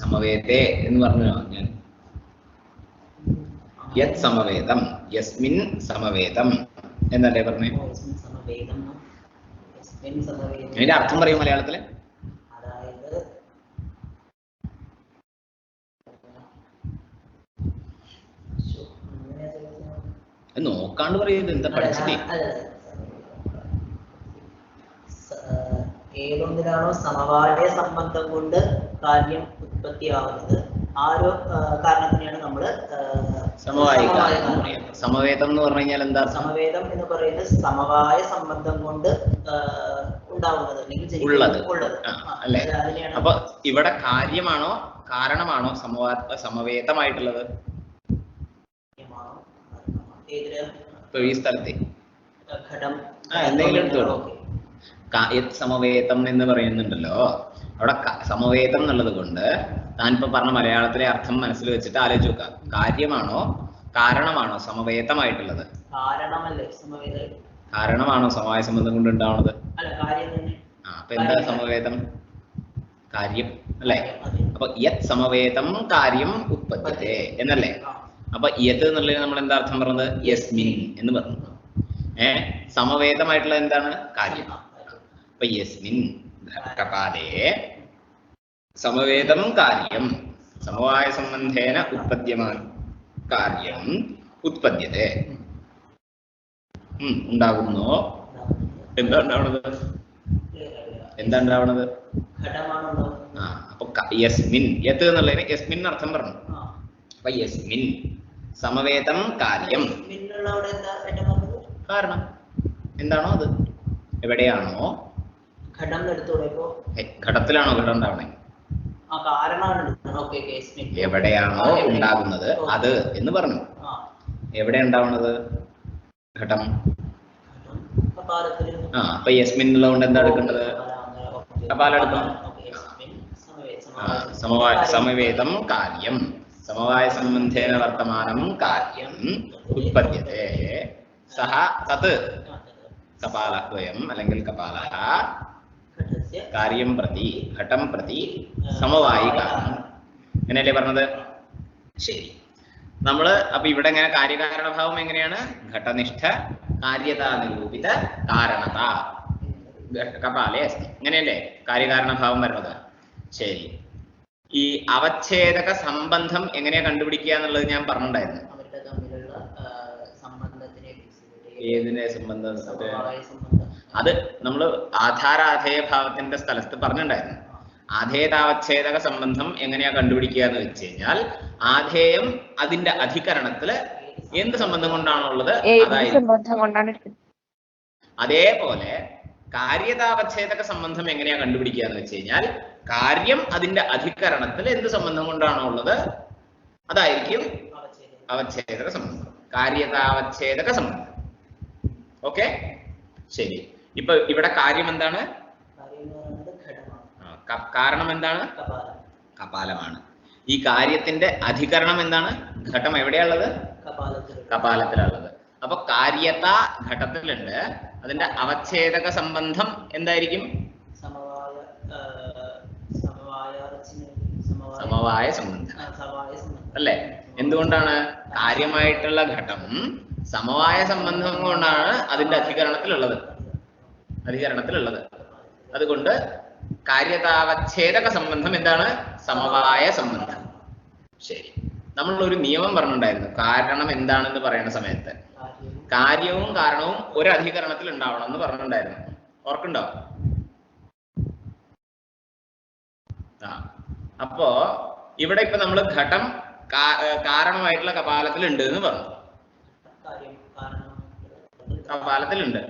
Speaker 1: സമവേദേ എന്ന് പറഞ്ഞു ഞാൻ. യത് സമവേദം, യസ്മിൻ സമവേദം എന്നല്ലേ പറഞ്ഞേ? അതിന്റെ അർത്ഥം പറയും മലയാളത്തില്. നോക്കാണ്ട് പറയുന്നത് എന്താ? പഠിച്ചിട്ടേ
Speaker 3: ഏതൊന്നിലാണോ സമവായ സംബന്ധം കൊണ്ട് കാര്യം ഉത്പത്തിയാവുന്നത് ആ ഒരു കാരണത്തിനെയാണ് നമ്മൾ
Speaker 1: സമവേതം എന്ന് പറഞ്ഞു കഴിഞ്ഞാൽ എന്താ?
Speaker 3: സമവേദം എന്ന് പറയുന്നത് സമവായ സംബന്ധം കൊണ്ട് ഉണ്ടാവുന്നത് അല്ലെങ്കിൽ
Speaker 1: ഉള്ളത് അല്ലെ? അപ്പൊ ഇവിടെ കാര്യമാണോ കാരണമാണോ സമവേതമായിട്ടുള്ളത്? ഈ സ്ഥലത്തെ എന്തെങ്കിലും എടുത്തോളൂ. സമവേതം എന്ന് പറയുന്നുണ്ടല്ലോ, അവിടെ സമവേതം എന്നുള്ളത് കൊണ്ട് താനിപ്പോ പറഞ്ഞ മലയാളത്തിലെ അർത്ഥം മനസ്സിൽ വെച്ചിട്ട് ആലോചിച്ച് നോക്കാം. കാര്യമാണോ കാരണമാണോ സമവേതമായിട്ടുള്ളത്? കാരണമാണോ സമവായ സംബന്ധം കൊണ്ട് ഉണ്ടാവുന്നത്? അപ്പൊ എന്താ സമവേതം? കാര്യം അല്ലെ? അപ്പൊ യത് സമവേതം കാര്യം ഉത്പദ്യത്തെ എന്നല്ലേ? അപ്പൊ യത് എന്നുള്ളതിന് നമ്മൾ എന്താ അർത്ഥം പറഞ്ഞത്? യസ്മിൻ എന്ന് പറഞ്ഞു. സമവേതമായിട്ടുള്ള എന്താണ്? കാര്യം. അപ്പൊ യസ്മിൻ കപാലേ സമവേദം കാര്യം സമവായ സംബന്ധേന ഉത്പദ്യമാന കാര്യം ഉത്പദ്യത്തെ ഉണ്ടാകുന്നു. എന്താ ഉണ്ടാവണത്? എന്താ ഉണ്ടാവണത്? അപ്പൊ യസ്മിൻ, യത് എന്നുള്ളതിന് യസ്മിൻ അർത്ഥം പറഞ്ഞു. അപ്പൊ യസ്മിൻ സമവേദം കാര്യം കാരണം എന്താണോ അത്, എവിടെയാണോ ഘടത്തിലാണോ ഘടം ഉണ്ടാവണേ, എവിടെയാണോ ഉണ്ടാകുന്നത് അത് എന്ന് പറഞ്ഞു. എവിടെ ഉണ്ടാവണത് ഘടം? അപ്പൊ യസ്മിൻ ഉള്ളതുകൊണ്ട് എന്താ എടുക്കേണ്ടത്? കപാലം എടുക്കണം. സമവേദം കാര്യം സമവായ സംബന്ധേന വർത്തമാനം കാര്യം ഉത്പദ്യത്തെ സഹ തത് കപാലദ്വയം അല്ലെങ്കിൽ കപാലഃ കാര്യം പ്രതി ഘടം പ്രതി സമവായി കാരണം. അങ്ങനെയല്ലേ പറഞ്ഞത്? ശരി. നമ്മള് അപ്പൊ ഇവിടെ എങ്ങനെ കാര്യകാരണഭാവം എങ്ങനെയാണ്? ഘടനിഷ്ഠ കാര്യത നിരൂപിത കാരണത കപാലേ അസ്തി. അങ്ങനെയല്ലേ കാര്യകാരണഭാവം വരുന്നത്? ശരി. ഈ അവച്ഛേദക സംബന്ധം എങ്ങനെയാ കണ്ടുപിടിക്കുക എന്നുള്ളത് ഞാൻ പറഞ്ഞിട്ടുണ്ടായിരുന്നു. ഏതിനെ സംബന്ധം? അത് നമ്മൾ ആധാരാധേയ ഭാവത്തിന്റെ സ്ഥലത്ത് പറഞ്ഞിട്ടുണ്ടായിരുന്നു. ആധേയതാവച്ഛേദക സംബന്ധം എങ്ങനെയാ കണ്ടുപിടിക്കുക എന്ന് വെച്ച് കഴിഞ്ഞാൽ ആധേയം അതിന്റെ അധികരണത്തില് എന്ത് സംബന്ധം കൊണ്ടാണുള്ളത് അതായിരിക്കും. അതേപോലെ കാര്യതാവച്ഛേദക സംബന്ധം എങ്ങനെയാ കണ്ടുപിടിക്കുക എന്ന് വെച്ച് കഴിഞ്ഞാൽ കാര്യം അതിന്റെ അധികരണത്തിൽ എന്ത് സംബന്ധം കൊണ്ടാണോ ഉള്ളത് അതായിരിക്കും അവച്ഛേദക സംബന്ധം, കാര്യതാവച്ഛേദക സംബന്ധം. ഓക്കെ, ശരി. ഇപ്പൊ ഇവിടെ കാര്യം എന്താണ്? കാരണം എന്താണ്? കപാലമാണ്. ഈ കാര്യത്തിന്റെ അധികരണം എന്താണ്? ഘടം എവിടെയുള്ളത്? കപാലത്തിലുള്ളത്. അപ്പൊ കാര്യത ഘടത്തിലുണ്ട്, അതിന്റെ അവച്ഛേദക സംബന്ധം എന്തായിരിക്കും? സമവായ സംബന്ധം അല്ലെ? എന്തുകൊണ്ടാണ്? കാര്യമായിട്ടുള്ള ഘടം സമവായ സംബന്ധം കൊണ്ടാണ് അതിന്റെ അധികരണത്തിലുള്ളത്. അതുകൊണ്ട് കാര്യതാവച്ഛേദക സംബന്ധം എന്താണ്? സമവായ സംബന്ധം. ശരി. നമ്മൾ ഒരു നിയമം പറഞ്ഞിട്ടുണ്ടായിരുന്നു. കാരണം എന്താണെന്ന് പറയുന്ന സമയത്ത് കാര്യവും കാരണവും ഒരു അധികരണത്തിൽ ഉണ്ടാവണം എന്ന് പറഞ്ഞിട്ടുണ്ടായിരുന്നു. ഓർക്കുണ്ടോ? അപ്പോ ഇവിടെ ഇപ്പൊ നമ്മൾ ഘടം കാരണമായിട്ടുള്ള കപാലത്തിൽ ഉണ്ട് എന്ന് പറഞ്ഞു. കപാലത്തിലുണ്ട്.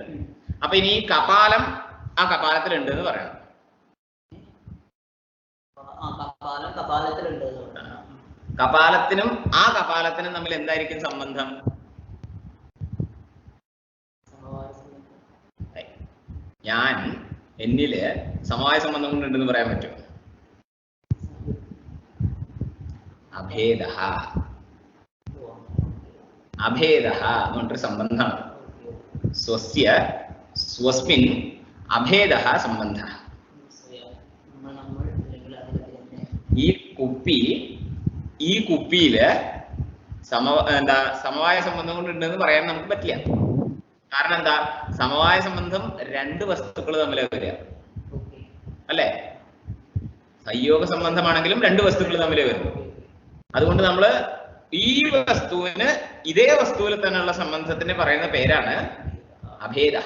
Speaker 1: അപ്പൊ ഇനി കപാലം ആ കപാലത്തിലുണ്ട് എന്ന് പറയണം. കപാലത്തിനും ആ കപാലത്തിനും തമ്മിൽ എന്തായിരിക്കും സംബന്ധം? ഞാൻ എന്നില് സമവായ സംബന്ധം കൊണ്ടുണ്ടെന്ന് പറയാൻ പറ്റുമോ? അഭേദ എന്ന് പറഞ്ഞൊരു സംബന്ധമാണ്. സ്വസ്മിൻ അഭേദ സംബന്ധ. ഈ കുപ്പിയില് സമവായ സംബന്ധം കൊണ്ടുണ്ടെന്ന് പറയാൻ നമുക്ക് പറ്റില്ല. കാരണം എന്താ? സമവായ സംബന്ധം രണ്ട് വസ്തുക്കൾ തമ്മിൽ വരിക അല്ലെ? സംയോഗ സംബന്ധമാണെങ്കിലും രണ്ട് വസ്തുക്കൾ തമ്മിൽ വരും. അതുകൊണ്ട് നമ്മള് ഈ വസ്തുവിന് ഇതേ വസ്തുവിൽ തന്നെയുള്ള സംബന്ധത്തിന് പറയുന്ന പേരാണ് അഭേദ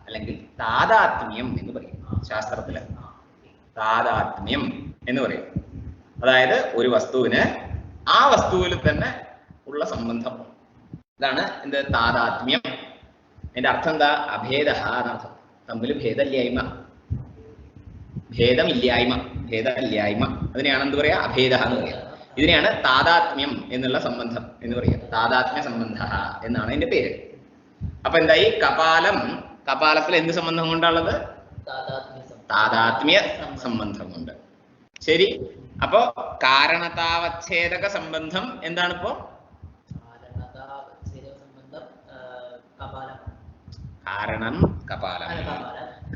Speaker 1: അല്ലെങ്കിൽ താദാത്മ്യം എന്ന് പറയും. ശാസ്ത്രത്തില്. താദാത്മ്യം എന്ന് പറയും. അതായത് ഒരു വസ്തുവിന് ആ വസ്തുവിൽ തന്നെ ഉള്ള സംബന്ധം. ഇതാണ് എന്ത്? താദാത്മ്യം. അതിന്റെ അർത്ഥം എന്താ? അഭേദ എന്നർത്ഥം. തമ്മിൽ ഭേദമില്ലായ്മ, ഭേദമില്ലായ്മ. അതിനെയാണ് എന്ത് പറയാ? അഭേദ എന്ന് പറയാ. ഇതിനെയാണ് താദാത്മ്യം എന്നുള്ള സംബന്ധം എന്ന് പറയാ. താദാത്മ്യ സംബന്ധ എന്നാണ് അതിന്റെ പേര്. അപ്പൊ എന്തായി? കപാലത്തിൽ എന്ത് സംബന്ധം കൊണ്ടാണുള്ളത്? താദാത്മ്യ സംബന്ധം കൊണ്ട്. ശരി. അപ്പോ കാരണതാവച്ഛേദക സംബന്ധം എന്താണ്? ഇപ്പോ കാരണം കപാലം.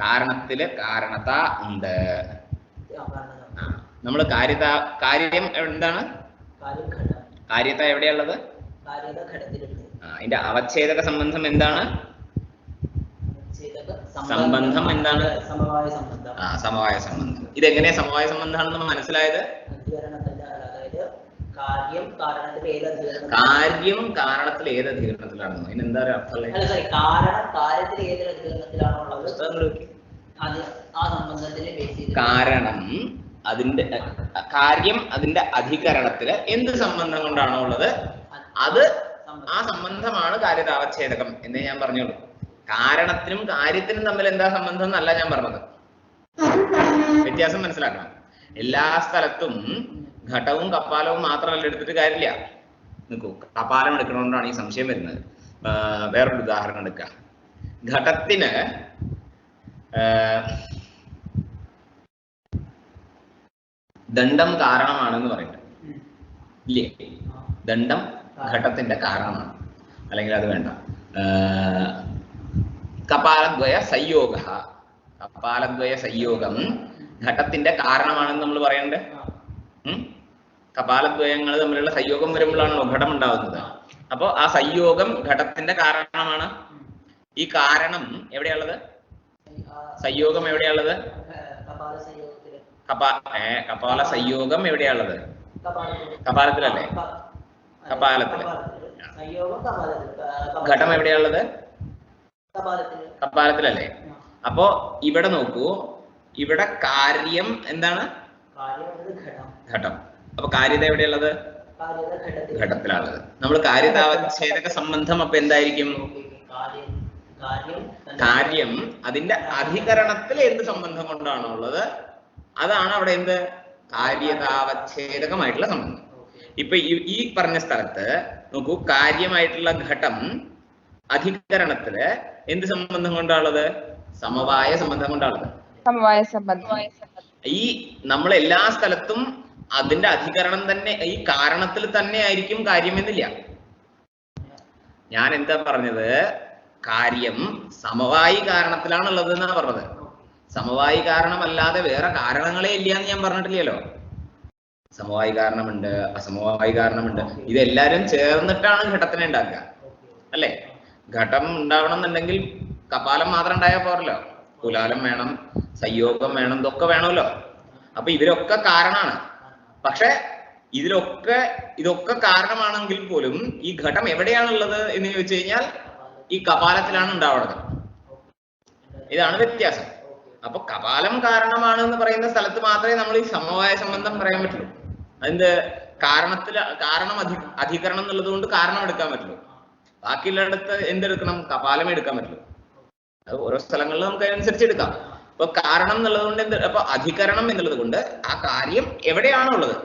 Speaker 1: കാരണത്തില് കാരണത ഉണ്ട്. നമ്മള് കാര്യം എന്താണ്? കാര്യത എവിടെയുള്ളത്? അതിന്റെ അവച്ഛേദക സംബന്ധം എന്താണ്? സംബന്ധം എന്താണ്? സമവായ സംബന്ധം. ഇതെങ്ങനെയാ സമവായ സംബന്ധമാണെന്ന് മനസ്സിലായത്? കാര്യം കാരണത്തിൽ ഏത് അധികരണത്തിലാണെന്നോ? അതിനെന്താ അർത്ഥമുള്ളത്? കാരണം അതിന്റെ കാര്യം അതിന്റെ അധികരണത്തില് എന്ത് സംബന്ധം കൊണ്ടാണോ ഉള്ളത് അത് ആ സംബന്ധമാണ് കാര്യതാവച്ഛേദകം എന്നേ ഞാൻ പറഞ്ഞോളൂ. കാരണത്തിനും കാര്യത്തിനും തമ്മിൽ എന്താ സംബന്ധം എന്നല്ല ഞാൻ പറഞ്ഞത്. വ്യത്യാസം മനസ്സിലാക്കണം. എല്ലാ സ്ഥലത്തും ഘടവും കപാലവും മാത്രമല്ല എടുത്തിട്ട് കാര്യമില്ല. നിൽക്കൂ, കപാലം എടുക്കണോണ്ടാണ് ഈ സംശയം വരുന്നത്. വേറൊരു ഉദാഹരണം എടുക്കുക. ഘടത്തിന് ദണ്ഡം കാരണമാണെന്ന് പറയുന്നത് ഇല്ലേ? ദണ്ഡം ഘടത്തിന്റെ കാരണമാണ്. അല്ലെങ്കിൽ അത് വേണ്ട. കപാലദ്വയ സംയോഗം ഘടത്തിന്റെ കാരണമാണെന്ന് നമ്മൾ പറയണ്ടേ? കപാലദ്വയങ്ങൾ തമ്മിലുള്ള സംയോഗം വരുമ്പോഴാണല്ലോ ഘടം ഉണ്ടാവുന്നത്. അപ്പോ ആ സംയോഗം ഘടത്തിന്റെ കാരണമാണ്. ഈ കാരണം എവിടെയുള്ളത്? സംയോഗം എവിടെയുള്ളത്? കപാല സംയോഗം എവിടെയുള്ളത്? കപാലത്തിലല്ലേ? കപാലത്തില്. ഘടം എവിടെയുള്ളത്? കപാലത്തിലല്ലേ? അപ്പോ ഇവിടെ നോക്കൂ, ഇവിടെ കാര്യം എന്താണ്? ഘടം. അപ്പൊ കാര്യത എവിടെയുള്ളത്? ഘടത്തിലാണുള്ളത്. നമ്മൾ കാര്യതാവച്ഛേദക സംബന്ധം അപ്പൊ എന്തായിരിക്കും? കാര്യം അതിന്റെ അധികരണത്തിൽ എന്ത് സംബന്ധം കൊണ്ടാണോ ഉള്ളത് അതാണ് അവിടെ എന്ത്? കാര്യതാവച്ഛേദകമായിട്ടുള്ള സംബന്ധം. ഇപ്പൊ ഈ പറഞ്ഞ സ്ഥലത്ത് നോക്കൂ, കാര്യമായിട്ടുള്ള ഘടം അധികരണത്തില് എന്ത് സംബന്ധം കൊണ്ടാണുള്ളത്? സമവായ സംബന്ധം കൊണ്ടാണുള്ളത്. ഈ നമ്മൾ എല്ലാ സ്ഥലത്തും അതിന്റെ അധികരണം തന്നെ ഈ കാരണത്തിൽ തന്നെ ആയിരിക്കും കാര്യമെന്നില്ല. ഞാൻ എന്താ പറഞ്ഞത്? കാര്യം സമവായി കാരണത്തിലാണുള്ളത് എന്നാണ് പറഞ്ഞത്. സമവായി കാരണമല്ലാതെ വേറെ കാരണങ്ങളെ ഇല്ല എന്ന് ഞാൻ പറഞ്ഞിട്ടില്ലല്ലോ. സമവായി കാരണമുണ്ട്, അസമവായി കാരണമുണ്ട്. ഇതെല്ലാരും ചേർന്നിട്ടാണ് ഘടത്തിനെ ഉണ്ടാക്കുക, അല്ലേ? ഘടം ഉണ്ടാവണം എന്നുണ്ടെങ്കിൽ കപാലം മാത്രം ഉണ്ടായാൽ പോരല്ലോ. കുലാലം വേണം, സംയോഗം വേണം, ഇതൊക്കെ വേണമല്ലോ. അപ്പൊ ഇവരൊക്കെ കാരണമാണ്. പക്ഷെ ഇതൊക്കെ കാരണമാണെങ്കിൽ പോലും ഈ ഘടം എവിടെയാണുള്ളത് എന്ന് ചോദിച്ചു കഴിഞ്ഞാൽ ഈ കപാലത്തിലാണ് ഉണ്ടാവുന്നത്. ഇതാണ് വ്യത്യാസം. അപ്പൊ കപാലം കാരണമാണ് എന്ന് പറയുന്ന സ്ഥലത്ത് മാത്രമേ നമ്മൾ ഈ സമവായ സംബന്ധം പറയാൻ പറ്റുള്ളൂ. അതിന്റെ കാരണം അധികരണം എന്നുള്ളത് കൊണ്ട് കാരണം എടുക്കാൻ പറ്റുള്ളൂ. ബാക്കിയുള്ളിടത്ത് എന്തെടുക്കണം? കപാലം എടുക്കാൻ പറ്റുള്ളൂ. അത് ഓരോ സ്ഥലങ്ങളിലും നമുക്ക് അതിനനുസരിച്ച് എടുക്കാം. അപ്പൊ കാരണം എന്നുള്ളത് കൊണ്ട് അപ്പൊ അധികരണം എന്നുള്ളത് കൊണ്ട് ആ കാര്യം എവിടെയാണോ ഉള്ളത്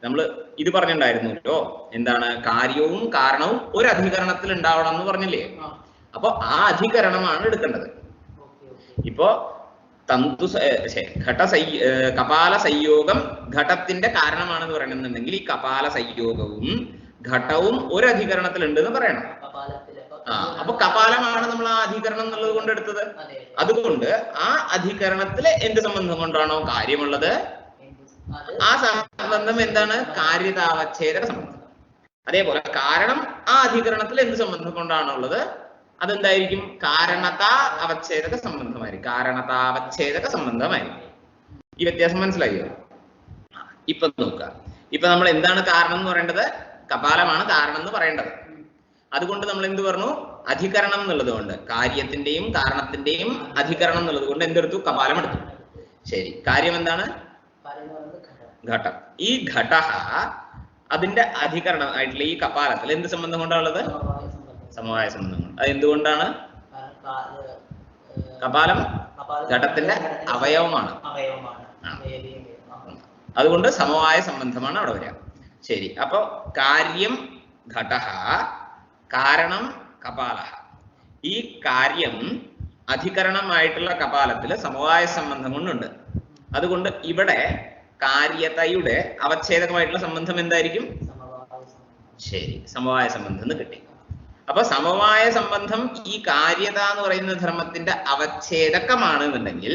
Speaker 1: നമ്മൾ ഇത് പറഞ്ഞിട്ടുണ്ടായിരുന്നല്ലോ. എന്താണ്? കാര്യവും കാരണവും ഒരു അധികരണത്തിൽ ഉണ്ടാവണം എന്ന് പറഞ്ഞില്ലേ? അപ്പൊ ആ അധികരണമാണ് എടുക്കേണ്ടത്. ഇപ്പോ കപാല സംയോഗം ഘടത്തിന്റെ കാരണമാണെന്ന് പറയണമെന്നുണ്ടെങ്കിൽ ഈ കപാല സംയോഗവും ഘടവും ഒരു അധികരണത്തിൽ ഉണ്ട് എന്ന് പറയണം. അപ്പൊ കപാലമാണ് നമ്മൾ ആ അധികരണം എന്നുള്ളത് കൊണ്ട് എടുത്തത്. അതുകൊണ്ട് ആ അധികരണത്തില് എന്ത് സംബന്ധം കൊണ്ടാണോ കാര്യമുള്ളത് ആ സംബന്ധം എന്താണ്? കാര്യതാവച്ഛേദക സംബന്ധം. അതേപോലെ കാരണം ആ അധികരണത്തിൽ എന്ത് സംബന്ധം കൊണ്ടാണോ ഉള്ളത് അതെന്തായിരിക്കും? കാരണതാ അവച്ഛേദക സംബന്ധമായിരിക്കും. കാരണതാവച്ഛേദക സംബന്ധമായിരിക്കും. ഈ വ്യത്യാസം മനസ്സിലായോ? ഇപ്പൊ നോക്കുക. ഇപ്പൊ നമ്മൾ എന്താണ് കാരണം എന്ന് പറയേണ്ടത്? കപാലമാണ് കാരണം എന്ന് പറയേണ്ടത്. അതുകൊണ്ട് നമ്മൾ എന്ത് പറഞ്ഞു? അധികരണം എന്നുള്ളത് കൊണ്ട്, കാര്യത്തിന്റെയും കാരണത്തിന്റെയും അധികരണം എന്നുള്ളത് കൊണ്ട് എന്തെടുത്തു? കപാലം എടുത്തു. ശരി, കാര്യം എന്താണ്? ഘടം. ഈ ഘട അതിന്റെ അധികരണം ആയിട്ടുള്ള ഈ കപാലത്തിൽ എന്ത് സംബന്ധം കൊണ്ടാണുള്ളത്? സമവായ സംബന്ധം കൊണ്ട്. അത് എന്തുകൊണ്ടാണ്? കപാലം ഘടത്തിന്റെ അവയവമാണ്. അതുകൊണ്ട് സമവായ സംബന്ധമാണ് അവിടെ വരിക. ശരി, അപ്പൊ കാര്യം ഘട, കാരണം കപാല. ഈ കാര്യം അധികരണമായിട്ടുള്ള കപാലത്തിൽ സമവായ സംബന്ധം കൊണ്ടുണ്ട്. അതുകൊണ്ട് ഇവിടെ കാര്യതയുടെ അവച്ഛേദകമായിട്ടുള്ള സംബന്ധം എന്തായിരിക്കും? ശരി, സമവായ സംബന്ധം എന്ന് കിട്ടി. അപ്പൊ സമവായ സംബന്ധം ഈ കാര്യത എന്ന് പറയുന്ന ധർമ്മത്തിന്റെ അവച്ഛേദകമാണ് എന്നുണ്ടെങ്കിൽ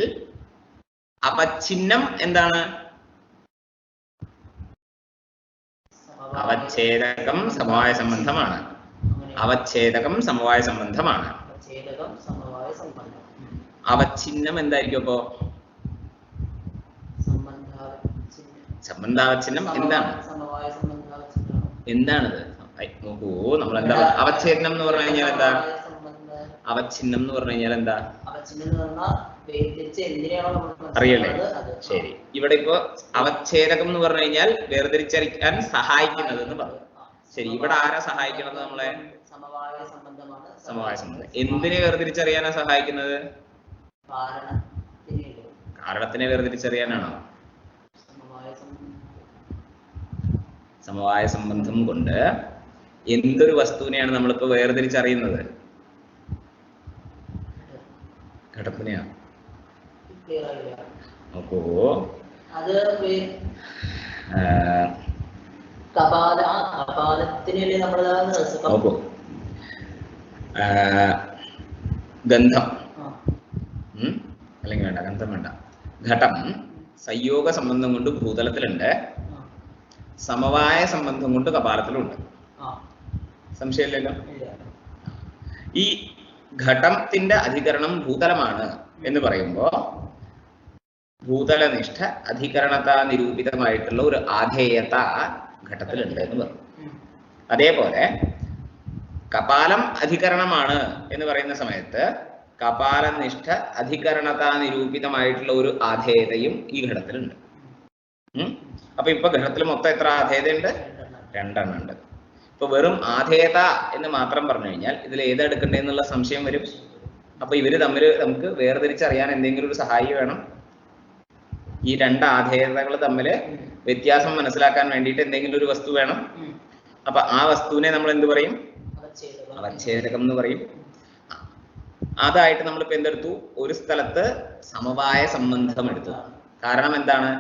Speaker 1: അവച്ഛിന്നം എന്താണ്? അവച്ഛേദകം സമവായ സംബന്ധമാണ്. അവച്ഛേദകം സമവായ സംബന്ധമാണ്. അവച്ഛിന്നം എന്തായിരിക്കും? അപ്പോ സംബന്ധാവച്ഛിന്നം എന്താണ്? എന്താണിത്? നോക്കൂ, നമ്മൾ എന്താ അവച്ഛേദനം എന്ന് പറഞ്ഞു കഴിഞ്ഞാൽ എന്താ? അവച്ഛിന്നം എന്ന് പറഞ്ഞു കഴിഞ്ഞാൽ എന്താ അറിയല്ലേ? ശരി, ഇവിടെ ഇപ്പോ അവച്ഛേദകം എന്ന് പറഞ്ഞു കഴിഞ്ഞാൽ വേർതിരിച്ചറിയാൻ സഹായിക്കുന്നത് എന്ന് പറഞ്ഞു. ശരി, ഇവിടെ ആരാ സഹായിക്കുന്നത്? നമ്മളെ സമവായ സംബന്ധം. എന്തിനെ വേർതിരിച്ചറിയാനാ സഹായിക്കുന്നത്? കാരണത്തിനെ വേർതിരിച്ചറിയാനാണോ? സമവായ സംബന്ധം കൊണ്ട് എന്തൊരു വസ്തുവിനെയാണ് നമ്മളിപ്പോ വേർതിരിച്ചറിയുന്നത്? ഘടത്തിനെയാണ്. നോക്കൂ, നോക്കൂ, ഗന്ധം അല്ലെങ്കിൽ വേണ്ട, ഗന്ധം വേണ്ട. ഘടം സംയോഗ സംബന്ധം കൊണ്ട് ഭൂതലത്തിലുണ്ട്, സമവായ സംബന്ധം കൊണ്ട് കപാലത്തിലുണ്ട്. സംശയമില്ലല്ലോ? ഈ ഘടത്തിന്റെ അധികരണം ഭൂതലമാണ് എന്ന് പറയുമ്പോ ഭൂതലനിഷ്ഠ അധികരണത നിരൂപിതമായിട്ടുള്ള ഒരു ആധേയത ഘടത്തിലുണ്ട് എന്ന് പറഞ്ഞു. അതേപോലെ കപാലം അധികരണമാണ് എന്ന് പറയുന്ന സമയത്ത് കപാലനിഷ്ഠ അധികരണത നിരൂപിതമായിട്ടുള്ള ഒരു ആധേയതയും ഈ ഘടത്തിലുണ്ട്. അപ്പൊ ഇപ്പൊ ഘടത്തിൽ മൊത്തം എത്ര ആധേയതയുണ്ട്? 2 എണ്ണം ഉണ്ട്. ഇപ്പൊ വെറും ആധേയത എന്ന് മാത്രം പറഞ്ഞു കഴിഞ്ഞാൽ ഇതിൽ ഏതാ എടുക്കണ്ടേന്നുള്ള സംശയം വരും. അപ്പൊ ഇവര് തമ്മിൽ നമുക്ക് വേർതിരിച്ചറിയാൻ എന്തെങ്കിലും ഒരു സഹായി വേണം. ഈ 2 ആധേയതകൾ തമ്മിൽ വ്യത്യാസം മനസ്സിലാക്കാൻ വേണ്ടിയിട്ട് എന്തെങ്കിലും ഒരു വസ്തു വേണം. അപ്പൊ ആ വസ്തുവിനെ നമ്മൾ എന്ത് പറയും? അവച്ഛേദകം എന്ന് പറയും. അതായിട്ട് നമ്മളിപ്പോ എന്തെടുത്തു? ഒരു സ്ഥലത്ത് സമവായ സംബന്ധം എടുത്തു. കാരണം എന്താണ്?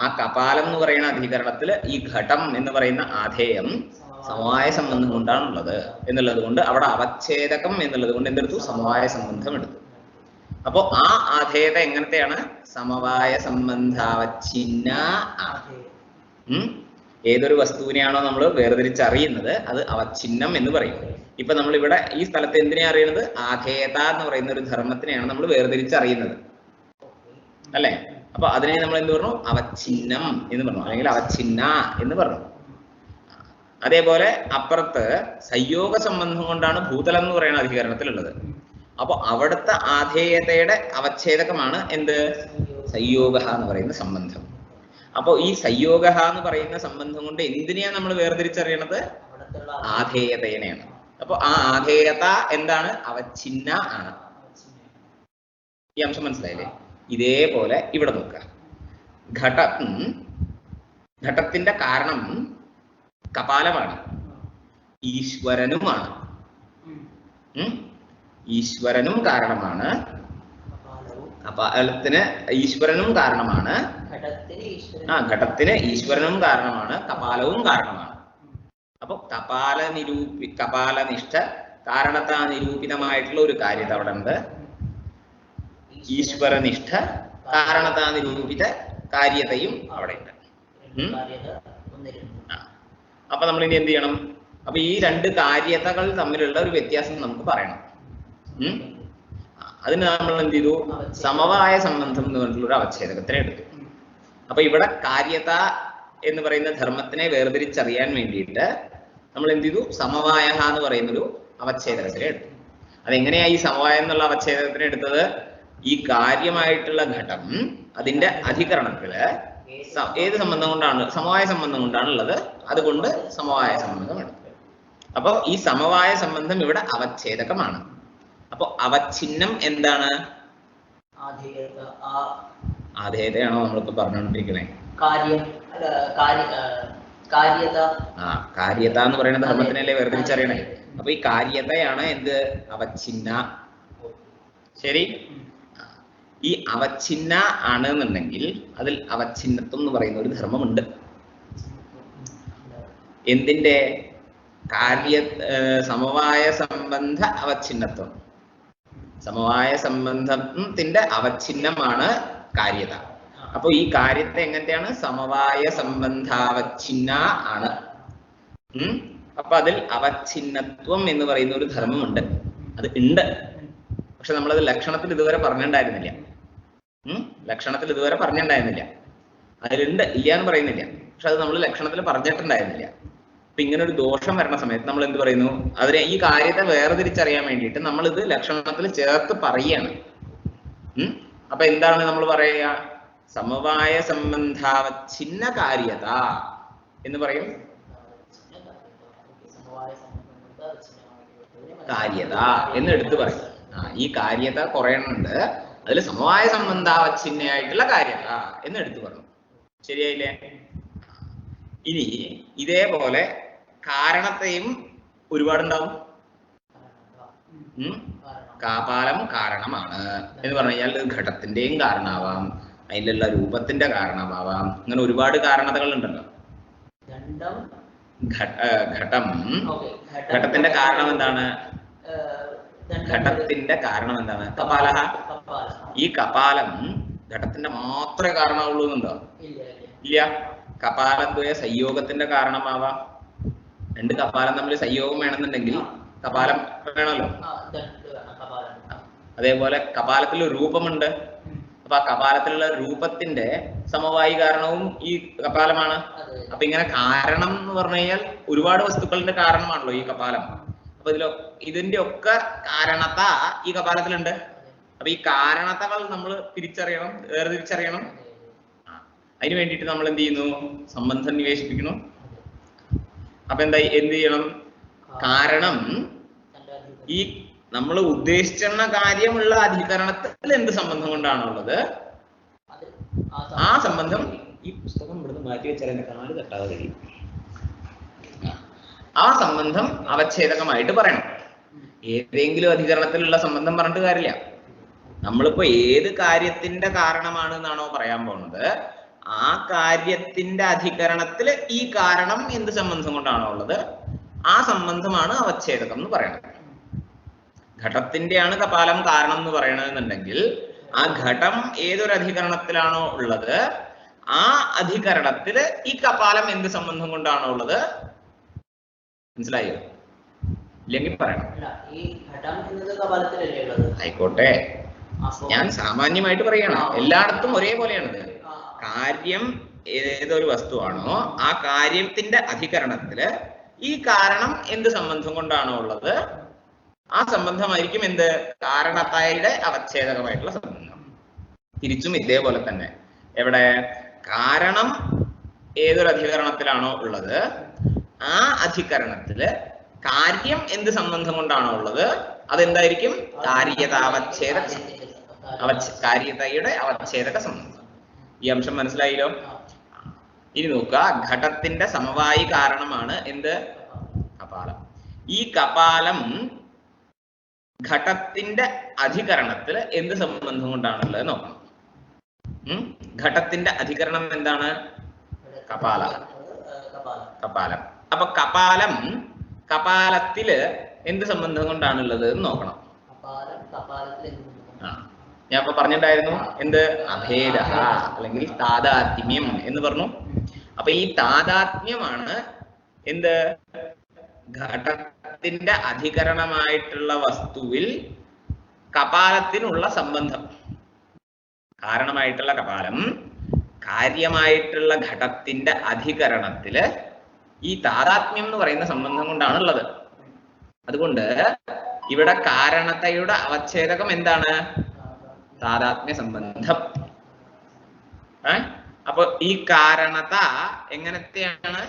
Speaker 1: ആ കപാലം എന്ന് പറയുന്ന അധികരണത്തിൽ ഈ ഘടം എന്ന് പറയുന്ന ആധേയം സമവായ സംബന്ധം കൊണ്ടാണുള്ളത് എന്നുള്ളത് കൊണ്ട് അവിടെ അവച്ഛേദകം എന്നുള്ളത് കൊണ്ട് എന്തെടുത്തു? സമവായ സംബന്ധം എടുത്തു. അപ്പോ ആ ആധേയത എങ്ങനത്തെയാണ്? സമവായ സംബന്ധാവച്ഛിന്ന. ഏതൊരു വസ്തുവിനെയാണോ നമ്മൾ വേർതിരിച്ചറിയുന്നത് അത് അവച്ഛിന്നം എന്ന് പറയും. ഇപ്പൊ നമ്മൾ ഇവിടെ ഈ സ്ഥലത്ത് എന്തിനെ അറിയുന്നത്? ആധേയത എന്ന് പറയുന്ന ഒരു ധർമ്മത്തിനെയാണ് നമ്മൾ വേർതിരിച്ചറിയുന്നത്, അല്ലെ? അപ്പൊ അതിനെ നമ്മൾ എന്ത് പറഞ്ഞു? അവച്ഛിന്നം എന്ന് പറഞ്ഞു, അല്ലെങ്കിൽ അവച്ഛിന്ന എന്ന് പറഞ്ഞു. അതേപോലെ അപ്പുറത്ത് സംയോഗ സംബന്ധം കൊണ്ടാണ് ഭൂതലം എന്ന് പറയുന്ന അധികരണത്തിലുള്ളത്. അപ്പൊ അവിടുത്തെ ആധേയതയുടെ അവച്ഛേദകമാണ് എന്ത്? സംയോഗ എന്ന് പറയുന്ന സംബന്ധം. അപ്പൊ ഈ സംയോഗ എന്ന് പറയുന്ന സംബന്ധം കൊണ്ട് എന്തിനെയാണ് നമ്മൾ വേർതിരിച്ചറിയണത്? ആധേയതയെയാണ്. അപ്പൊ ആ ആധേയത എന്താണ്? അവച്ഛിന്ന ആണ്. ഈ അംശം മനസ്സിലായില്ലേ? ഇതേപോലെ ഇവിടെ നോക്കുക. ഘടത്തിന്റെ കാരണം കപാലമാണ്, ഈശ്വരനുമാണ്. ഈശ്വരനും കാരണമാണ്. കപാലത്തിന് ഈശ്വരനും കാരണമാണ്. ഘടത്തിന് ഈശ്വരനും കാരണമാണ്, കപാലവും കാരണമാണ്. അപ്പൊ കപാലനിഷ്ഠ കാരണത്താ നിരൂപിതമായിട്ടുള്ള ഒരു കാര്യത അവിടെ ഉണ്ട്. ഈശ്വരനിഷ്ഠ കാരണത്താ നിരൂപിത കാര്യതയും അവിടെ ഉണ്ട്. അപ്പൊ നമ്മൾ ഇനി എന്ത് ചെയ്യണം? അപ്പൊ ഈ 2 കാര്യതകൾ തമ്മിലുള്ള ഒരു വ്യത്യാസം നമുക്ക് പറയണം. അതിന് നമ്മൾ എന്ത് ചെയ്തു? സമവായ സംബന്ധം എന്ന് പറഞ്ഞിട്ടുള്ള ഒരു അവച്ഛേദകത്തിനെ എടുത്തു. അപ്പൊ ഇവിടെ കാര്യത എന്ന് പറയുന്ന ധർമ്മത്തിനെ വേർതിരിച്ചറിയാൻ വേണ്ടിയിട്ട് നമ്മൾ എന്ത് ചെയ്തു? സമവായ എന്ന് പറയുന്നൊരു അവച്ഛേദകത്തിനെ എടുത്തു. അതെങ്ങനെയാ ഈ സമവായം എന്നുള്ള അവച്ഛേദത്തിന് എടുത്തത്? ഈ കാര്യമായിട്ടുള്ള ഘടം അതിന്റെ അധികരണത്തില് ഏത് സംബന്ധം കൊണ്ടാണ്? സമവായ സംബന്ധം കൊണ്ടാണ് ഉള്ളത്. അതുകൊണ്ട് സമവായ സംബന്ധം എടുത്തത്. അപ്പൊ ഈ സമവായ സംബന്ധം ഇവിടെ അവച്ഛേദകമാണ്. അപ്പൊ അവച്ഛിന്നം എന്താണ്? ആധേയതയാണോ നമ്മളിപ്പോ പറഞ്ഞുകൊണ്ടിരിക്കണേ? കാര്യത എന്ന് പറയുന്ന ധർമ്മത്തിനല്ലേ വേർതിരിച്ചറിയണേ. അപ്പൊ ഈ കാര്യതയാണ് എന്ത്? അവച്ഛിന്ന. ശരി. ഈ അവച്ഛിന്ന ആണ് എന്നുണ്ടെങ്കിൽ അതിൽ അവച്ഛിന്നത്വം എന്ന് പറയുന്ന ഒരു ധർമ്മമുണ്ട്. എന്തിന്റെ? സമവായ സംബന്ധ അവച്ഛിന്നത്വം. സമവായ സംബന്ധത്തിന്റെ അവച്ഛിന്നമാണ് കാര്യത. അപ്പൊ ഈ കാര്യത്തെ എങ്ങനത്തെയാണ്? സമവായ സംബന്ധാവച്ഛിന്ന ആണ്. അപ്പൊ അതിൽ അവച്ഛിന്നത്വം എന്ന് പറയുന്ന ഒരു ധർമ്മമുണ്ട്. അത് ഉണ്ട്. പക്ഷെ നമ്മളത് ലക്ഷണത്തിൽ ഇതുവരെ പറഞ്ഞിട്ടുണ്ടായിരുന്നില്ല. ലക്ഷണത്തിൽ ഇതുവരെ പറഞ്ഞിട്ടുണ്ടായിരുന്നില്ല. അതിലുണ്ട്, ഇല്ല എന്ന് പറയുന്നില്ല. പക്ഷെ അത് നമ്മൾ ലക്ഷണത്തിൽ പറഞ്ഞിട്ടുണ്ടായിരുന്നില്ല. അപ്പൊ ഇങ്ങനെ ഒരു ദോഷം വരണ സമയത്ത് നമ്മൾ എന്ത് പറയുന്നു? അതിനെ, ഈ കാര്യത്തെ വേർതിരിച്ചറിയാൻ വേണ്ടിയിട്ട് നമ്മൾ ഇത് ലക്ഷണത്തിൽ ചേർത്ത് പറയാണ്. അപ്പൊ എന്താണ് നമ്മൾ പറയുക? സമവായ സംബന്ധാവച്ഛിന്ന കാര്യത എന്ന് പറയും. കാര്യത എന്ന് എടുത്തു പറയും. ഈ കാര്യത കുറെ എണ്ണുണ്ട്. അതിൽ സമവായ സംബന്ധാവച്ഛിന്നയായിട്ടുള്ള കാര്യത എന്ന് എടുത്തു പറഞ്ഞു. ശരിയായില്ലേ? ഇനി ഇതേപോലെ കാരണത്തെയും ഒരുപാടുണ്ടാവും. കാപാലം കാരണമാണ് എന്ന് പറഞ്ഞു കഴിഞ്ഞാൽ ഘടത്തിന്റെയും കാരണമാവാം, അതിലുള്ള രൂപത്തിന്റെ കാരണമാവാം. അങ്ങനെ ഒരുപാട് കാരണതകൾ ഉണ്ടല്ലോ. ഘടത്തിന്റെ കാരണം എന്താണ്? ഘടത്തിന്റെ കാരണം എന്താണ്? കപാലഹ. ഈ കപാലം ഘടത്തിന്റെ മാത്രമേ കാരണമുള്ളൂ എന്നുണ്ടോ? ഇല്ല. കപാലദ്വയ സംയോഗത്തിന്റെ കാരണമാവാം. രണ്ട് കപാലം തമ്മിൽ സംയോഗം വേണമെന്നുണ്ടെങ്കിൽ കപാലം വേണമല്ലോ. അതേപോലെ കപാലത്തിൽ രൂപമുണ്ട്. അപ്പൊ ആ കപാലത്തിലുള്ള രൂപത്തിന്റെ സമവായി കാരണവും ഈ കപാലമാണ്. അപ്പൊ ഇങ്ങനെ കാരണം എന്ന് പറഞ്ഞു കഴിഞ്ഞാൽ ഒരുപാട് വസ്തുക്കളുടെ കാരണമാണല്ലോ ഈ കപാലം. അപ്പൊ ഇതിന്റെ ഒക്കെ കാരണത ഈ കപാലത്തിലുണ്ട്. അപ്പൊ ഈ കാരണതകൾ നമ്മൾ തിരിച്ചറിയണം, വേർതിരിച്ചറിയണം. അതിന് വേണ്ടിയിട്ട് നമ്മൾ എന്ത് ചെയ്യുന്നു? സംബന്ധം നിവേശിപ്പിക്കണം. അപ്പൊ എന്ത് ചെയ്യണം? കാരണം ഈ നമ്മൾ ഉദ്ദേശിച്ച കാര്യമുള്ള അധികരണത്തിൽ എന്ത് സംബന്ധം കൊണ്ടാണുള്ളത്, ആ സംബന്ധം. ഈ പുസ്തകം ഇവിടുന്ന് മാറ്റി വെച്ചാൽ എന്റെ കാല് തട്ടാതെ കഴിയും. ആ സംബന്ധം അവച്ഛേദകമായിട്ട് പറയണം. ഏതെങ്കിലും അധികരണത്തിലുള്ള സംബന്ധം പറഞ്ഞിട്ട് കാര്യമില്ല. നമ്മളിപ്പോ ഏത് കാര്യത്തിന്റെ കാരണമാണ് എന്നാണോ പറയാൻ പോകുന്നത്, ആ കാര്യത്തിന്റെ അധികരണത്തിൽ ഈ കാരണം എന്ത് സംബന്ധം കൊണ്ടാണോ ഉള്ളത്, ആ സംബന്ധമാണ് അവച്ഛേദകം എന്ന് പറയുന്നത്. ഘടത്തിന്റെയാണ് കപാലം കാരണം എന്ന് പറയണമെന്നുണ്ടെങ്കിൽ ആ ഘടം ഏതൊരു അധികരണത്തിലാണോ ഉള്ളത്, ആ അധികരണത്തില് ഈ കപാലം എന്ത് സംബന്ധം കൊണ്ടാണോ ഉള്ളത്, മനസ്സിലായോ? ഇല്ലെങ്കിൽ പറയണം. ആയിക്കോട്ടെ, ഞാൻ സാമാന്യമായിട്ട് പറയണം. എല്ലായിടത്തും ഒരേപോലെയാണിത്. കാര്യം ഏതൊരു വസ്തുവാണോ ആ കാര്യത്തിന്റെ അധികരണത്തില് ഈ കാരണം എന്ത് സംബന്ധം കൊണ്ടാണോ ഉള്ളത്, ആ സംബന്ധമായിരിക്കും എന്ത്? കാരണത്തായുടെ അവച്ഛേദകമായിട്ടുള്ള സംബന്ധം. തിരിച്ചും ഇതേപോലെ തന്നെ. എവിടെ കാരണം ഏതൊരു അധികരണത്തിലാണോ ഉള്ളത്, ആ അധികരണത്തില് കാര്യം എന്ത് സംബന്ധം കൊണ്ടാണോ ഉള്ളത്, അതെന്തായിരിക്കും? കാര്യതാവച്ഛേദക കാര്യതയുടെ അവച്ഛേദക സംബന്ധം. ഈ അംശം മനസ്സിലായില്ലോ? ഇനി നോക്കുക, ഘടത്തിന്റെ സമവായി കാരണമാണ് എന്ത്? കപാലം. ഈ കപാലം ഘടത്തിന്റെ അധികരണത്തില് എന്ത് സംബന്ധം കൊണ്ടാണുള്ളത് നോക്കണം. ഘടത്തിന്റെ അധികരണം എന്താണ്? കപാല. കപാലം. അപ്പൊ കപാലത്തില് എന്ത് സംബന്ധം കൊണ്ടാണുള്ളത് എന്ന് നോക്കണം. ഞാൻ ഇപ്പൊ പറഞ്ഞിട്ടുണ്ടായിരുന്നു എന്ത്? അഭേദ അല്ലെങ്കിൽ താദാത്മ്യം എന്ന് പറഞ്ഞു. അപ്പൊ ഈ താദാത്മ്യമാണ് എന്ത്? ഘടത്തിന്റെ അധികരണമായിട്ടുള്ള വസ്തുവിൽ കപാലത്തിനുള്ള സംബന്ധം. കാരണമായിട്ടുള്ള കപാലം കാര്യമായിട്ടുള്ള ഘടത്തിന്റെ അധികരണത്തില് ഈ താദാത്മ്യം എന്ന് പറയുന്ന സംബന്ധം കൊണ്ടാണുള്ളത്. അതുകൊണ്ട് ഇവിടെ കാരണതയുടെ അവച്ഛേദകം എന്താണ്? താദാത്മ്യ സംബന്ധം. അപ്പൊ ഈ കാരണത എങ്ങനത്തെയാണ്?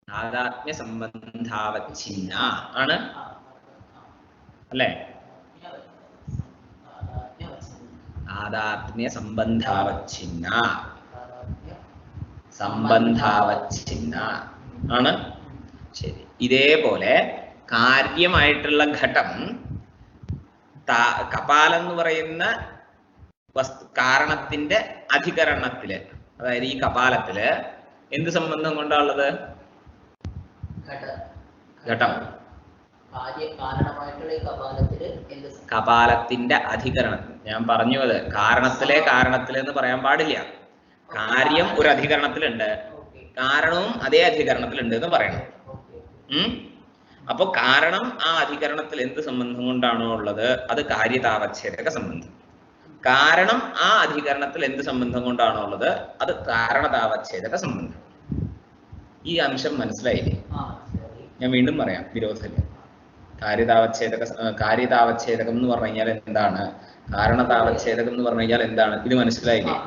Speaker 1: താദാത്മ്യ സംബന്ധാവച്ഛിന്ന ആണ് അല്ലേ? താദാത്മ്യ സംബന്ധാവച്ഛിന്ന ആണ്. ശരി. ഇതേപോലെ കാര്യമായിട്ടുള്ള ഘട്ടം കപാലം എന്ന് പറയുന്ന കാരണത്തിന്റെ അധികരണത്തില്, അതായത് ഈ കപാലത്തില് എന്ത് സംബന്ധം കൊണ്ടാണുള്ളത്? ഘട്ടം. കപാലത്തിന്റെ അധികരണത്തിൽ. ഞാൻ പറഞ്ഞു അത് കാരണത്തില് എന്ന് പറയാൻ പാടില്ല. കാര്യം ഒരു അധികരണത്തിലുണ്ട്, കാരണവും അതേ അധികരണത്തിലുണ്ട് എന്ന് പറയണം. അപ്പൊ കാരണം ആ അധികരണത്തിൽ എന്ത് സംബന്ധം കൊണ്ടാണോ ഉള്ളത് അത് കാര്യതാവച്ഛേദക സംബന്ധം. കാരണം ആ അധികരണത്തിൽ എന്ത് സംബന്ധം കൊണ്ടാണോ ഉള്ളത് അത് കാരണതാവച്ഛേദക സംബന്ധം. ഈ അംശം മനസ്സിലായില്ലേ? ഞാൻ വീണ്ടും പറയാം, വിരോധമില്ല. കാര്യതാവച്ഛേദകം എന്ന് പറഞ്ഞു കഴിഞ്ഞാൽ എന്താണ്, കാരണതാവച്ഛേദകം എന്ന് പറഞ്ഞു കഴിഞ്ഞാൽ എന്താണ്, ഇത് മനസ്സിലായില്ലേ?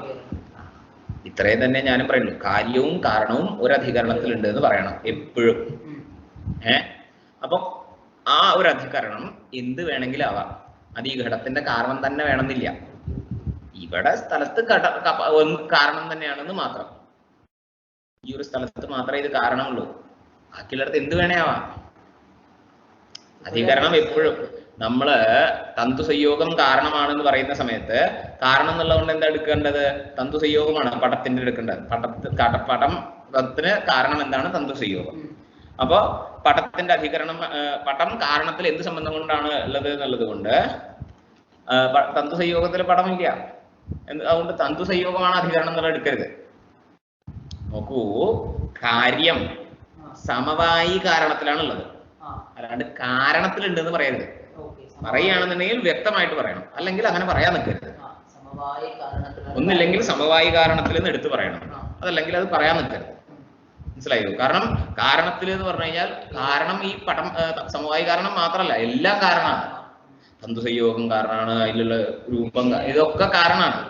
Speaker 1: ഇത്രയും തന്നെ ഞാനും പറയുള്ളൂ. കാര്യവും കാരണവും ഒരു അധികരണത്തിലുണ്ട് എന്ന് പറയണം എപ്പോഴും. അപ്പൊ ആ ഒരു അധികരണം എന്ത് വേണമെങ്കിലും ആവാം. അത് ഈ ഘടത്തിന്റെ കാരണം തന്നെ വേണമെന്നില്ല. ഇവിടെ സ്ഥലത്ത് കാരണം തന്നെയാണെന്ന് മാത്രം. ഈ ഒരു സ്ഥലത്ത് മാത്രമേ ഇത് കാരണമുള്ളൂ. ബാക്കിയുള്ളിടത്ത് എന്ത് വേണേ ആവാം. അധികരണം എപ്പോഴും നമ്മള് തന്തു സംയോഗം കാരണമാണെന്ന് പറയുന്ന സമയത്ത് കാരണം എന്നുള്ളതുകൊണ്ട് എന്താ എടുക്കേണ്ടത്? തന്തു സംയോഗമാണ് പടത്തിന്റെ എടുക്കേണ്ടത്. പടത്തിന് കാരണം എന്താണ്? തന്തു സംയോഗം. അപ്പൊ പടത്തിന്റെ അധികരണം, പടം കാരണത്തിൽ എന്ത് സംബന്ധം കൊണ്ടാണ് ഉള്ളത് എന്നുള്ളത് കൊണ്ട് തന്തു സംയോഗത്തിൽ പടമില്ല. അതുകൊണ്ട് തന്തു സംയോഗമാണ് അധികരണം എന്നുള്ള എടുക്കരുത്. നോക്കൂ, കാര്യം സമവായി കാരണത്തിലാണുള്ളത്, അല്ലാണ്ട് കാരണത്തിലുണ്ട് എന്ന് പറയരുത്. പറയുകയാണെന്നുണ്ടെങ്കിൽ വ്യക്തമായിട്ട് പറയണം, അല്ലെങ്കിൽ അങ്ങനെ പറയാൻ നിൽക്കരുത്. ഒന്നില്ലെങ്കിൽ സമവായി കാരണത്തിൽ നിന്ന് എടുത്തു പറയണം, അതല്ലെങ്കിൽ അത് പറയാൻ നിൽക്കരുത്. മനസ്സിലായോ? കാരണം കാരണത്തിൽ എന്ന് പറഞ്ഞു കഴിഞ്ഞാൽ കാരണം ഈ പടം സമവായി കാരണം മാത്രമല്ല, എല്ലാം കാരണമാണ്. തന്തു സംയോഗം കാരണമാണ്, അതിലുള്ള രൂപം, ഇതൊക്കെ കാരണമാണ്.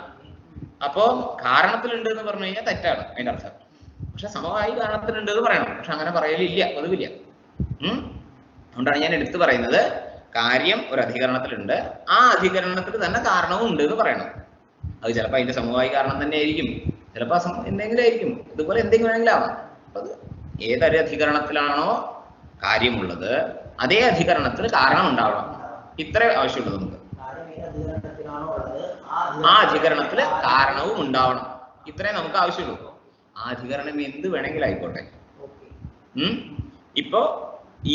Speaker 1: അപ്പോ കാരണത്തിലുണ്ട് എന്ന് പറഞ്ഞു കഴിഞ്ഞാൽ തെറ്റാണ് അതിന്റെ അർത്ഥം. പക്ഷെ സമവായി കാരണത്തിലുണ്ട് എന്ന് പറയണം, പക്ഷെ അങ്ങനെ പറയലില്ല, പതിവില്ല. അതുകൊണ്ടാണ് ഞാൻ എടുത്തു പറയുന്നത് കാര്യം ഒരു അധികരണത്തിലുണ്ട്, ആ അധികരണത്തിൽ തന്നെ കാരണവും ഉണ്ട് എന്ന് പറയണം. അത് ചിലപ്പോൾ അതിന്റെ സമവായി കാരണം തന്നെ ആയിരിക്കും, ചിലപ്പോൾ എന്തെങ്കിലും ആയിരിക്കും, ഇതുപോലെ എന്തെങ്കിലും വേണമെങ്കിലും ആവാം. അപ്പൊ അത് ഏതൊരു അധികരണത്തിലാണോ കാര്യമുള്ളത് അതേ അധികരണത്തിൽ കാരണം ഉണ്ടാവണം. ഇത്രേ ആവശ്യമുള്ളൂ നമുക്ക്. ആ അധികരണത്തില് കാരണവും ഉണ്ടാവണം, ഇത്രേ നമുക്ക് ആവശ്യമുള്ളൂ. ആ അധികരണം എന്ത് വേണമെങ്കിലും ആയിക്കോട്ടെ. ഇപ്പോ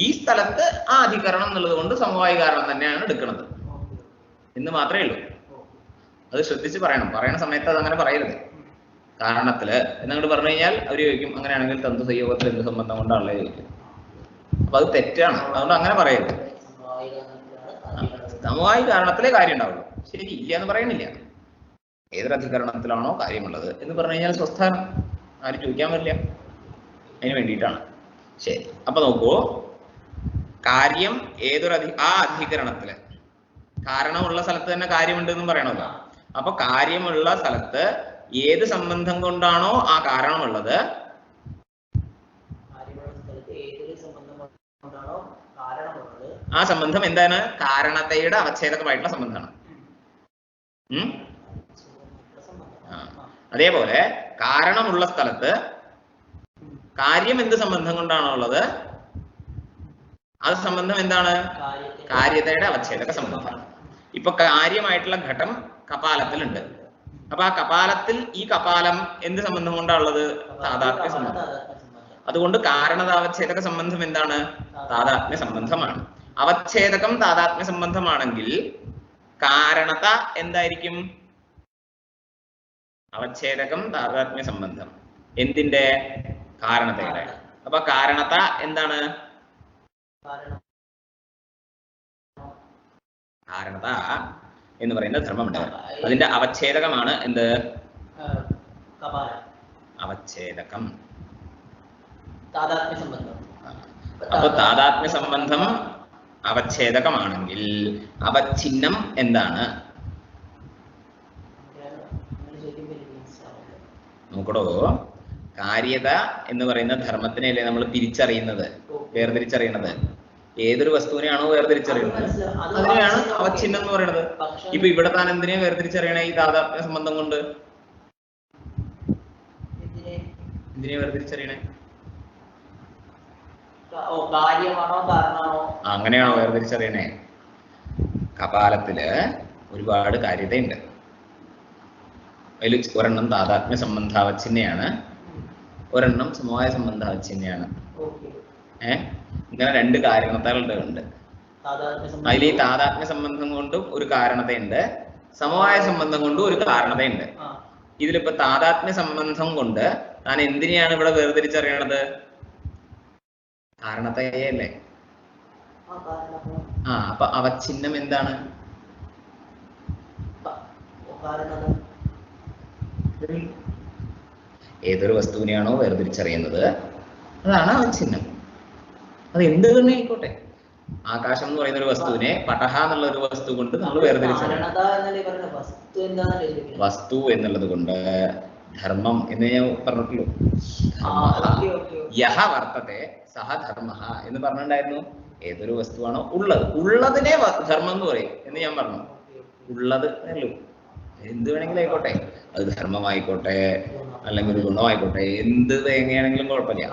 Speaker 1: ഈ സ്ഥലത്ത് ആ അധികരണം എന്നുള്ളത് കൊണ്ട് സമവായി കാരണം തന്നെയാണ് എടുക്കുന്നത് എന്ന് മാത്രമേ ഉള്ളൂ. അത് ശ്രദ്ധിച്ച് പറയണം. പറയുന്ന സമയത്ത് അത് അങ്ങനെ പറയരുത്. കാരണത്തില് എന്നങ്ങോട്ട് പറഞ്ഞു കഴിഞ്ഞാൽ അവർ ചോദിക്കും, അങ്ങനെയാണെങ്കിൽ തന്തു സംയോഗത്തിൽ എന്ത് സംബന്ധം കൊണ്ടാണല്ലേ ചോദിക്കും. അപ്പൊ അത് തെറ്റാണ്. അതുകൊണ്ട് അങ്ങനെ പറയരുത്. സമവായി കാരണത്തിലേ കാര്യം ഉണ്ടാവുള്ളൂ. ശരി, ഇല്ല എന്ന് പറയണില്ല. ഏതൊരു അധികരണത്തിലാണോ കാര്യമുള്ളത് എന്ന് പറഞ്ഞു കഴിഞ്ഞാൽ സ്വസ്ഥാനം, ആരും ചോദിക്കാൻ പറ്റില്ല. അതിന് വേണ്ടിയിട്ടാണ്. ശരി, അപ്പൊ നോക്കൂ, കാര്യം ഏതൊരു ആ അധികരണത്തില് കാരണമുള്ള സ്ഥലത്ത് തന്നെ കാര്യമുണ്ട് എന്നും പറയണല്ലോ. അപ്പൊ കാര്യമുള്ള സ്ഥലത്ത് ഏത് സംബന്ധം കൊണ്ടാണോ ആ കാരണമുള്ളത് ആ സംബന്ധം എന്താണ്? കാരണതയുടെ അവച്ഛേദകമായിട്ടുള്ള സംബന്ധമാണ്. അതേപോലെ കാരണമുള്ള സ്ഥലത്ത് കാര്യം എന്ത് സംബന്ധം കൊണ്ടാണോ ഉള്ളത് അത് സംബന്ധം എന്താണ്? കാര്യതയുടെ അവച്ഛേദക സംബന്ധം. ഇപ്പൊ കാര്യമായിട്ടുള്ള ഘട്ടം കപാലത്തിലുണ്ട്. അപ്പൊ ആ കപാലത്തിൽ ഈ കപാലം എന്ത് സംബന്ധം കൊണ്ടാണുള്ളത്? താദാത്മ്യ സംബന്ധം. അതുകൊണ്ട് കാരണതാവച്ഛേദക സംബന്ധം എന്താണ്? താദാത്മ്യ സംബന്ധമാണ്. അവച്ഛേദകം താദാത്മ്യ സംബന്ധമാണെങ്കിൽ കാരണത എന്തായിരിക്കും? അവച്ഛേദകം താദാത്മ്യ സംബന്ധം എന്തിന്റെ? കാരണതയുടെ. അപ്പൊ കാരണത എന്താണ്? കാരണത എന്ന് പറയുന്ന ധർമ്മമുണ്ട്, അതിന്റെ അവച്ഛേദകമാണ് എന്ത്? അവച്ഛേദകം. അപ്പൊ താദാത്മ്യ സംബന്ധം അവച്ഛേദകമാണെങ്കിൽ അവച്ഛിന്നം എന്താണ്? നോക്കടോ, കാര്യത എന്ന് പറയുന്ന ധർമ്മത്തിനെയല്ലേ നമ്മൾ തിരിച്ചറിയുന്നത്, വേർതിരിച്ചറിയണത്. ഏതൊരു വസ്തുവിനെയാണോ വേർതിരിച്ചറിയുന്നത് അതിനെയാണ് അവച്ഛിന്നം എന്ന് പറയുന്നത്. ഇപ്പൊ ഇവിടെ താൻ എന്തിനെ വേർതിരിച്ചറിയണേ? ഈ താദാത്മ്യ സംബന്ധം കൊണ്ട് എന്തിനെ വേർതിരിച്ചറിയണേ? അങ്ങനെയാണോ വേർതിരിച്ചറിയണേ? കപാലത്തില് ഒരുപാട് കാര്യതയുണ്ട്. അതിൽ ഒരെണ്ണം താദാത്മ്യ സംബന്ധാവച്ഛിന്നയാണ്, ഒരെണ്ണം സമവായ സംബന്ധാവച്ഛിന്നയാണ്. ഇങ്ങനെ രണ്ട് കാരണതകളുണ്ട്. അതിൽ ഈ താദാത്മ്യ സംബന്ധം കൊണ്ടും ഒരു കാരണതയുണ്ട്, സമവായ സംബന്ധം കൊണ്ടും ഒരു കാരണതയുണ്ട്. ഇതിലിപ്പോ താദാത്മ്യ സംബന്ധം കൊണ്ട് താൻ എന്തിനെയാണ് ഇവിടെ വേർതിരിച്ചറിയണത്? കാരണതയല്ലേ? അപ്പൊ അവച്ഛിന്നം എന്താണ്? ഏതൊരു വസ്തുവിനെയാണോ വേർതിരിച്ചറിയുന്നത് അതാണ് അവച്ഛിന്നം. അത് എന്ത് തന്നെ ആയിക്കോട്ടെ. ആകാശം എന്ന് പറയുന്ന ഒരു വസ്തുവിനെ പടഹ എന്നുള്ള ഒരു വസ്തു കൊണ്ട് നമ്മൾ വേർതിരിച്ചറിയണം. വസ്തു എന്നുള്ളത് കൊണ്ട് ധർമ്മം എന്ന് ഞാൻ പറഞ്ഞിട്ടുള്ളൂ. യഹ വർത്തത്തെ സഹ ധർമ്മ എന്ന് പറഞ്ഞിട്ടുണ്ടായിരുന്നു. ഏതൊരു വസ്തുവാണോ ഉള്ളതിനെ ധർമ്മം എന്ന് പറയും എന്ന് ഞാൻ പറഞ്ഞു. ഉള്ളത് അല്ലല്ലോ, എന്ത് വേണമെങ്കിലും ആയിക്കോട്ടെ, അത് ധർമ്മമായിക്കോട്ടെ അല്ലെങ്കിൽ ഒരു ഗുണമായിക്കോട്ടെ, എന്ത് എങ്ങനെയാണെങ്കിലും കുഴപ്പമില്ല,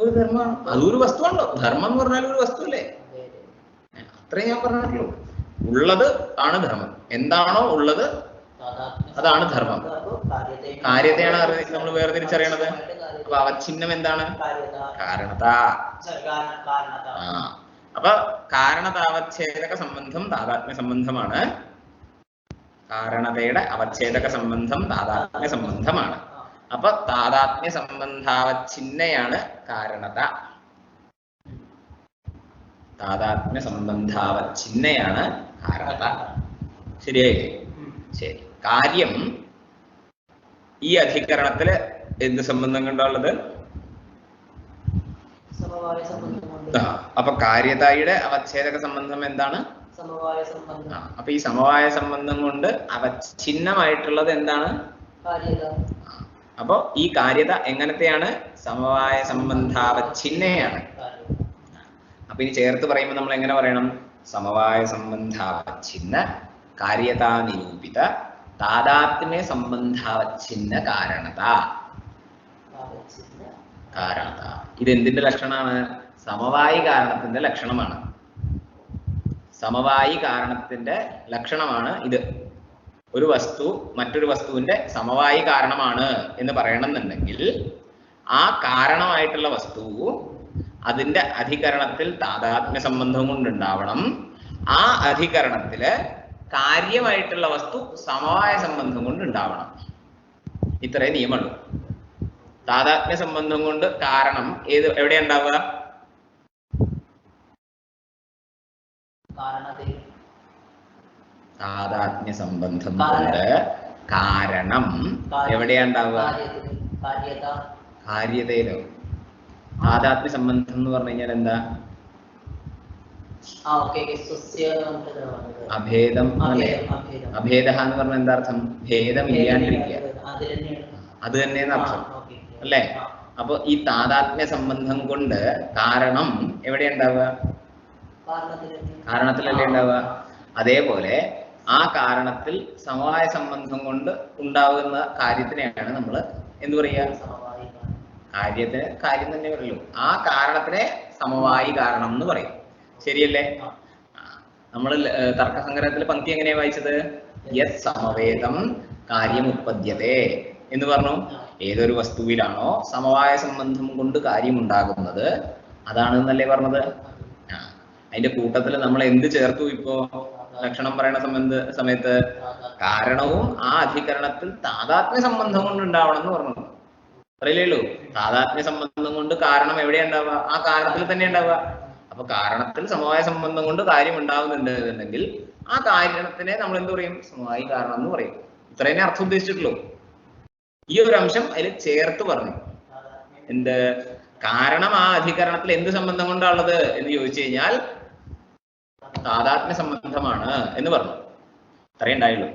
Speaker 1: ഒരു ധർമ്മമാണ്. അതൊരു വസ്തുവാണല്ലോ. ധർമ്മം എന്ന് പറഞ്ഞാൽ ഒരു വസ്തു അല്ലേ? അത്രേ ഞാൻ പറഞ്ഞിട്ടുള്ളൂ. ഉള്ളത് ആണ് ധർമ്മം. എന്താണോ ഉള്ളത് അതാണ് ധർമ്മം. കാര്യത്തെയാണ് നമ്മൾ വേർതിരിച്ചറിയണത്. അപ്പൊ അവച്ഛിന്നം എന്താണ്? കാരണത. അപ്പൊ കാരണതാവച്ഛേദക സംബന്ധം താദാത്മ്യ സംബന്ധമാണ്. കാരണതയുടെ അവച്ഛേദക സംബന്ധം താദാത്മ്യ സംബന്ധമാണ്. അപ്പൊ താദാത്മ്യ സംബന്ധാവച്ഛിന്നയാണ് കാരണത. താദാത്മ്യ സംബന്ധാവച്ഛിന്നയാണ് കാരണത. ശരിയായില്ലേ? ശരി. കാര്യം ഈ അധികരണത്തില് എന്ത് സംബന്ധം കൊണ്ടുള്ളത്? അപ്പൊ കാര്യതയുടെ അവച്ഛേദക സംബന്ധം എന്താണ്? അപ്പൊ ഈ സമവായ സംബന്ധം കൊണ്ട് അവച്ഛിന്നമായിട്ടുള്ളത് എന്താണ്? അപ്പൊ ഈ കാര്യത എങ്ങനത്തെയാണ്? സമവായ സംബന്ധാവച്ഛിന്നയാണ്. അപ്പൊ ഇനി ചേർത്ത് പറയുമ്പോൾ നമ്മൾ എങ്ങനെ പറയണം? സമവായ സംബന്ധാവച്ഛിന്ന കാര്യതാ നിരൂപിത താദാത്മ്യ സംബന്ധാവച്ഛിന്ന കാരണത. കാരണത ഇതെന്തിന്റെ ലക്ഷണമാണ്? സമവായി കാരണത്തിന്റെ ലക്ഷണമാണ്. സമവായി കാരണത്തിന്റെ ലക്ഷണമാണ് ഇത്. ഒരു വസ്തു മറ്റൊരു വസ്തുവിന്റെ സമവായി കാരണമാണ് എന്ന് പറയണമെന്നുണ്ടെങ്കിൽ ആ കാരണമായിട്ടുള്ള വസ്തു അതിന്റെ അധികരണത്തിൽ താദാത്മ്യ സംബന്ധം കൊണ്ടുണ്ടാവണം. ആ അധികരണത്തില് കാര്യമായിട്ടുള്ള വസ്തു സമവായ സംബന്ധം കൊണ്ടുണ്ടാവണം. ഇത്രേ നിയമമുള്ളൂ. താദാത്മ്യ സംബന്ധം കൊണ്ട് കാരണം എവിടെയാ ഉണ്ടാവുക? താദാത്മ്യ സംബന്ധം കൊണ്ട് കാരണം എവിടെയാ ഉണ്ടാവുക? കാര്യതയിലോ? താദാത്മ്യ സംബന്ധം എന്ന് പറഞ്ഞു കഴിഞ്ഞാൽ എന്താ? അഭേദം അല്ലേ? അഭേദ എന്ന് പറഞ്ഞ എന്താ അർത്ഥം? ഭേദം ഇല്ലാണ്ടിരിക്കുക. അത് തന്നെയെന്ന് അർത്ഥം അല്ലേ? അപ്പൊ ഈ താദാത്മ്യ സംബന്ധം കൊണ്ട് കാരണം എവിടെയാ ഉണ്ടാവുക? കാരണത്തിലല്ലേ ഉണ്ടാവുക? അതേപോലെ ആ കാരണത്തിൽ സമവായ സംബന്ധം കൊണ്ട് ഉണ്ടാകുന്ന കാര്യത്തിനെയാണ് നമ്മൾ എന്ത് പറയുക? കാര്യത്തിന് കാര്യം തന്നെ പറയുള്ളൂ. ആ കാരണത്തിനെ സമവായി കാരണം എന്ന് പറയും. ശരിയല്ലേ? നമ്മൾ തർക്കസംഗ്രഹത്തിൽ പങ്ക്തി എങ്ങനെയാ വായിച്ചത്? യത് സമവേദം കാര്യമുത്പദ്യതേ എന്ന് പറഞ്ഞു. ഏതൊരു വസ്തുവിലാണോ സമവായ സംബന്ധം കൊണ്ട് കാര്യം ഉണ്ടാകുന്നത് അതാണ് എന്നല്ലേ പറഞ്ഞത്? അതിന്റെ കൂട്ടത്തിൽ നമ്മൾ എന്ത് ചേർത്തു? ഇപ്പോ ലക്ഷണം പറയുന്ന സമയത്ത് കാരണവും ആ അധികരണത്തിൽ താദാത്മ്യ സംബന്ധം കൊണ്ട് ഉണ്ടാവണം എന്ന് പറഞ്ഞു. അറിയില്ലല്ലോ. താദാത്മ്യ സംബന്ധം കൊണ്ട് കാരണം എവിടെയാ ഉണ്ടാവുക? ആ കാരണത്തിൽ തന്നെ ഉണ്ടാവുക. അപ്പൊ കാരണത്തിൽ സമവായ സംബന്ധം കൊണ്ട് കാര്യം ഉണ്ടാവുന്നുണ്ട് എന്നുണ്ടെങ്കിൽ ആ കാരണത്തിനെ നമ്മൾ എന്ത് പറയും? സമവായി കാരണം എന്ന് പറയും. ഇത്രേനെ അർത്ഥം ഉദ്ദേശിച്ചിട്ടുള്ളൂ. ഈ ഒരു അംശം അതിൽ ചേർത്ത് പറഞ്ഞു. എന്ത്? കാരണം ആ അധികരണത്തിൽ എന്ത് സംബന്ധം കൊണ്ടാണുള്ളത് എന്ന് ചോദിച്ചു കഴിഞ്ഞാൽ താദാത്മ്യ സംബന്ധമാണ് എന്ന് പറഞ്ഞു. അത്രേ ഉണ്ടായുള്ളൂ.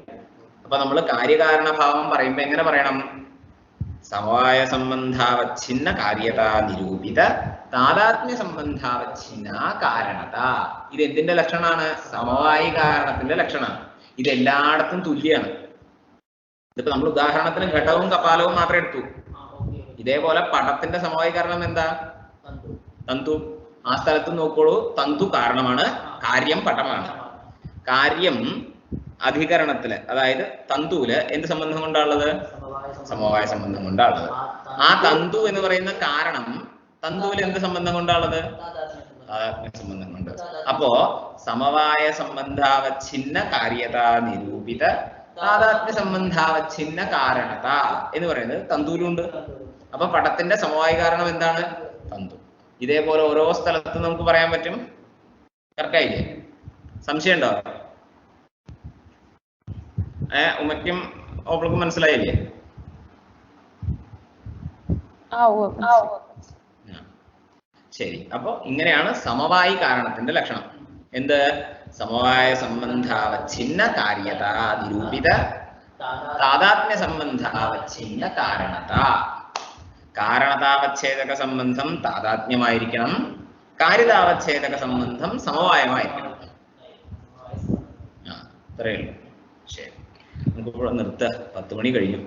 Speaker 1: അപ്പൊ നമ്മൾ കാര്യകാരണഭാവം പറയുമ്പോ എങ്ങനെ പറയണം? സമവായ സംബന്ധാവച്ഛിന്ന കാര്യത നിരൂപിത താദാത്മ്യ സംബന്ധാവച്ഛിന്ന കാരണത. ഇത് എന്തിന്റെ ലക്ഷണമാണ്? സമവായി കാരണത്തിന്റെ ലക്ഷണമാണ്. ഇത് എല്ലായിടത്തും തുല്യാണ്. ഇതിപ്പോ നമ്മൾ ഉദാഹരണത്തിന് ഘടവും കപാലവും മാത്രമേ എടുത്തു. ഇതേപോലെ പടത്തിന്റെ സമവായി കാരണം എന്താ? തന്തു. ആ സ്ഥലത്ത് നോക്കോളൂ, തന്തു കാരണമാണ്, കാര്യം പടമാണ്. കാര്യം അധികരണത്തില്, അതായത് തന്തുവില് എന്ത് സംബന്ധം കൊണ്ടാണുള്ളത്? സമവായ സംബന്ധം കൊണ്ടാണുള്ളത്. ആ തന്തു എന്ന് പറയുന്ന കാരണം തന്തുവിൽ എന്ത് സംബന്ധം കൊണ്ടാണുള്ളത്? താദാത്മ്യ സംബന്ധം കൊണ്ട്. അപ്പോ സമവായ സംബന്ധാവച്ഛിന്ന കാര്യത നിരൂപിത താദാത്മ്യ സംബന്ധാവച്ഛിന്ന കാരണത എന്ന് പറയുന്നത് തന്തുവിലുണ്ട്. അപ്പൊ പടത്തിന്റെ സമവായ കാരണം എന്താണ്? തന്തു. ഇതേപോലെ ഓരോ സ്ഥലത്തും നമുക്ക് പറയാൻ പറ്റും. കറക്റ്റായില്ലേ? സംശയം ഉണ്ടോ? ഉമ്മയ്ക്കും ഓപ്പൾക്കും മനസ്സിലായില്ലേ? ശരി. അപ്പൊ ഇങ്ങനെയാണ് സമവായി കാരണത്തിന്റെ ലക്ഷണം. എന്ത്? സമവായ സംബന്ധാവച്ഛിന്ന കാര്യത നിരൂപിത താദാത്മ്യ സംബന്ധാവച്ഛിന്ന കാരണത. കാരണതാവച്ഛേദക സംബന്ധം താദാത്മ്യമായിരിക്കണം, കാര്യതാവച്ഛേദക സംബന്ധം സമവായമായിരിക്കണം. അത്രയേ ഉള്ളൂ. ശരി, നമുക്കിപ്പോൾ നിർത്തുക. 10 മണി കഴിഞ്ഞു.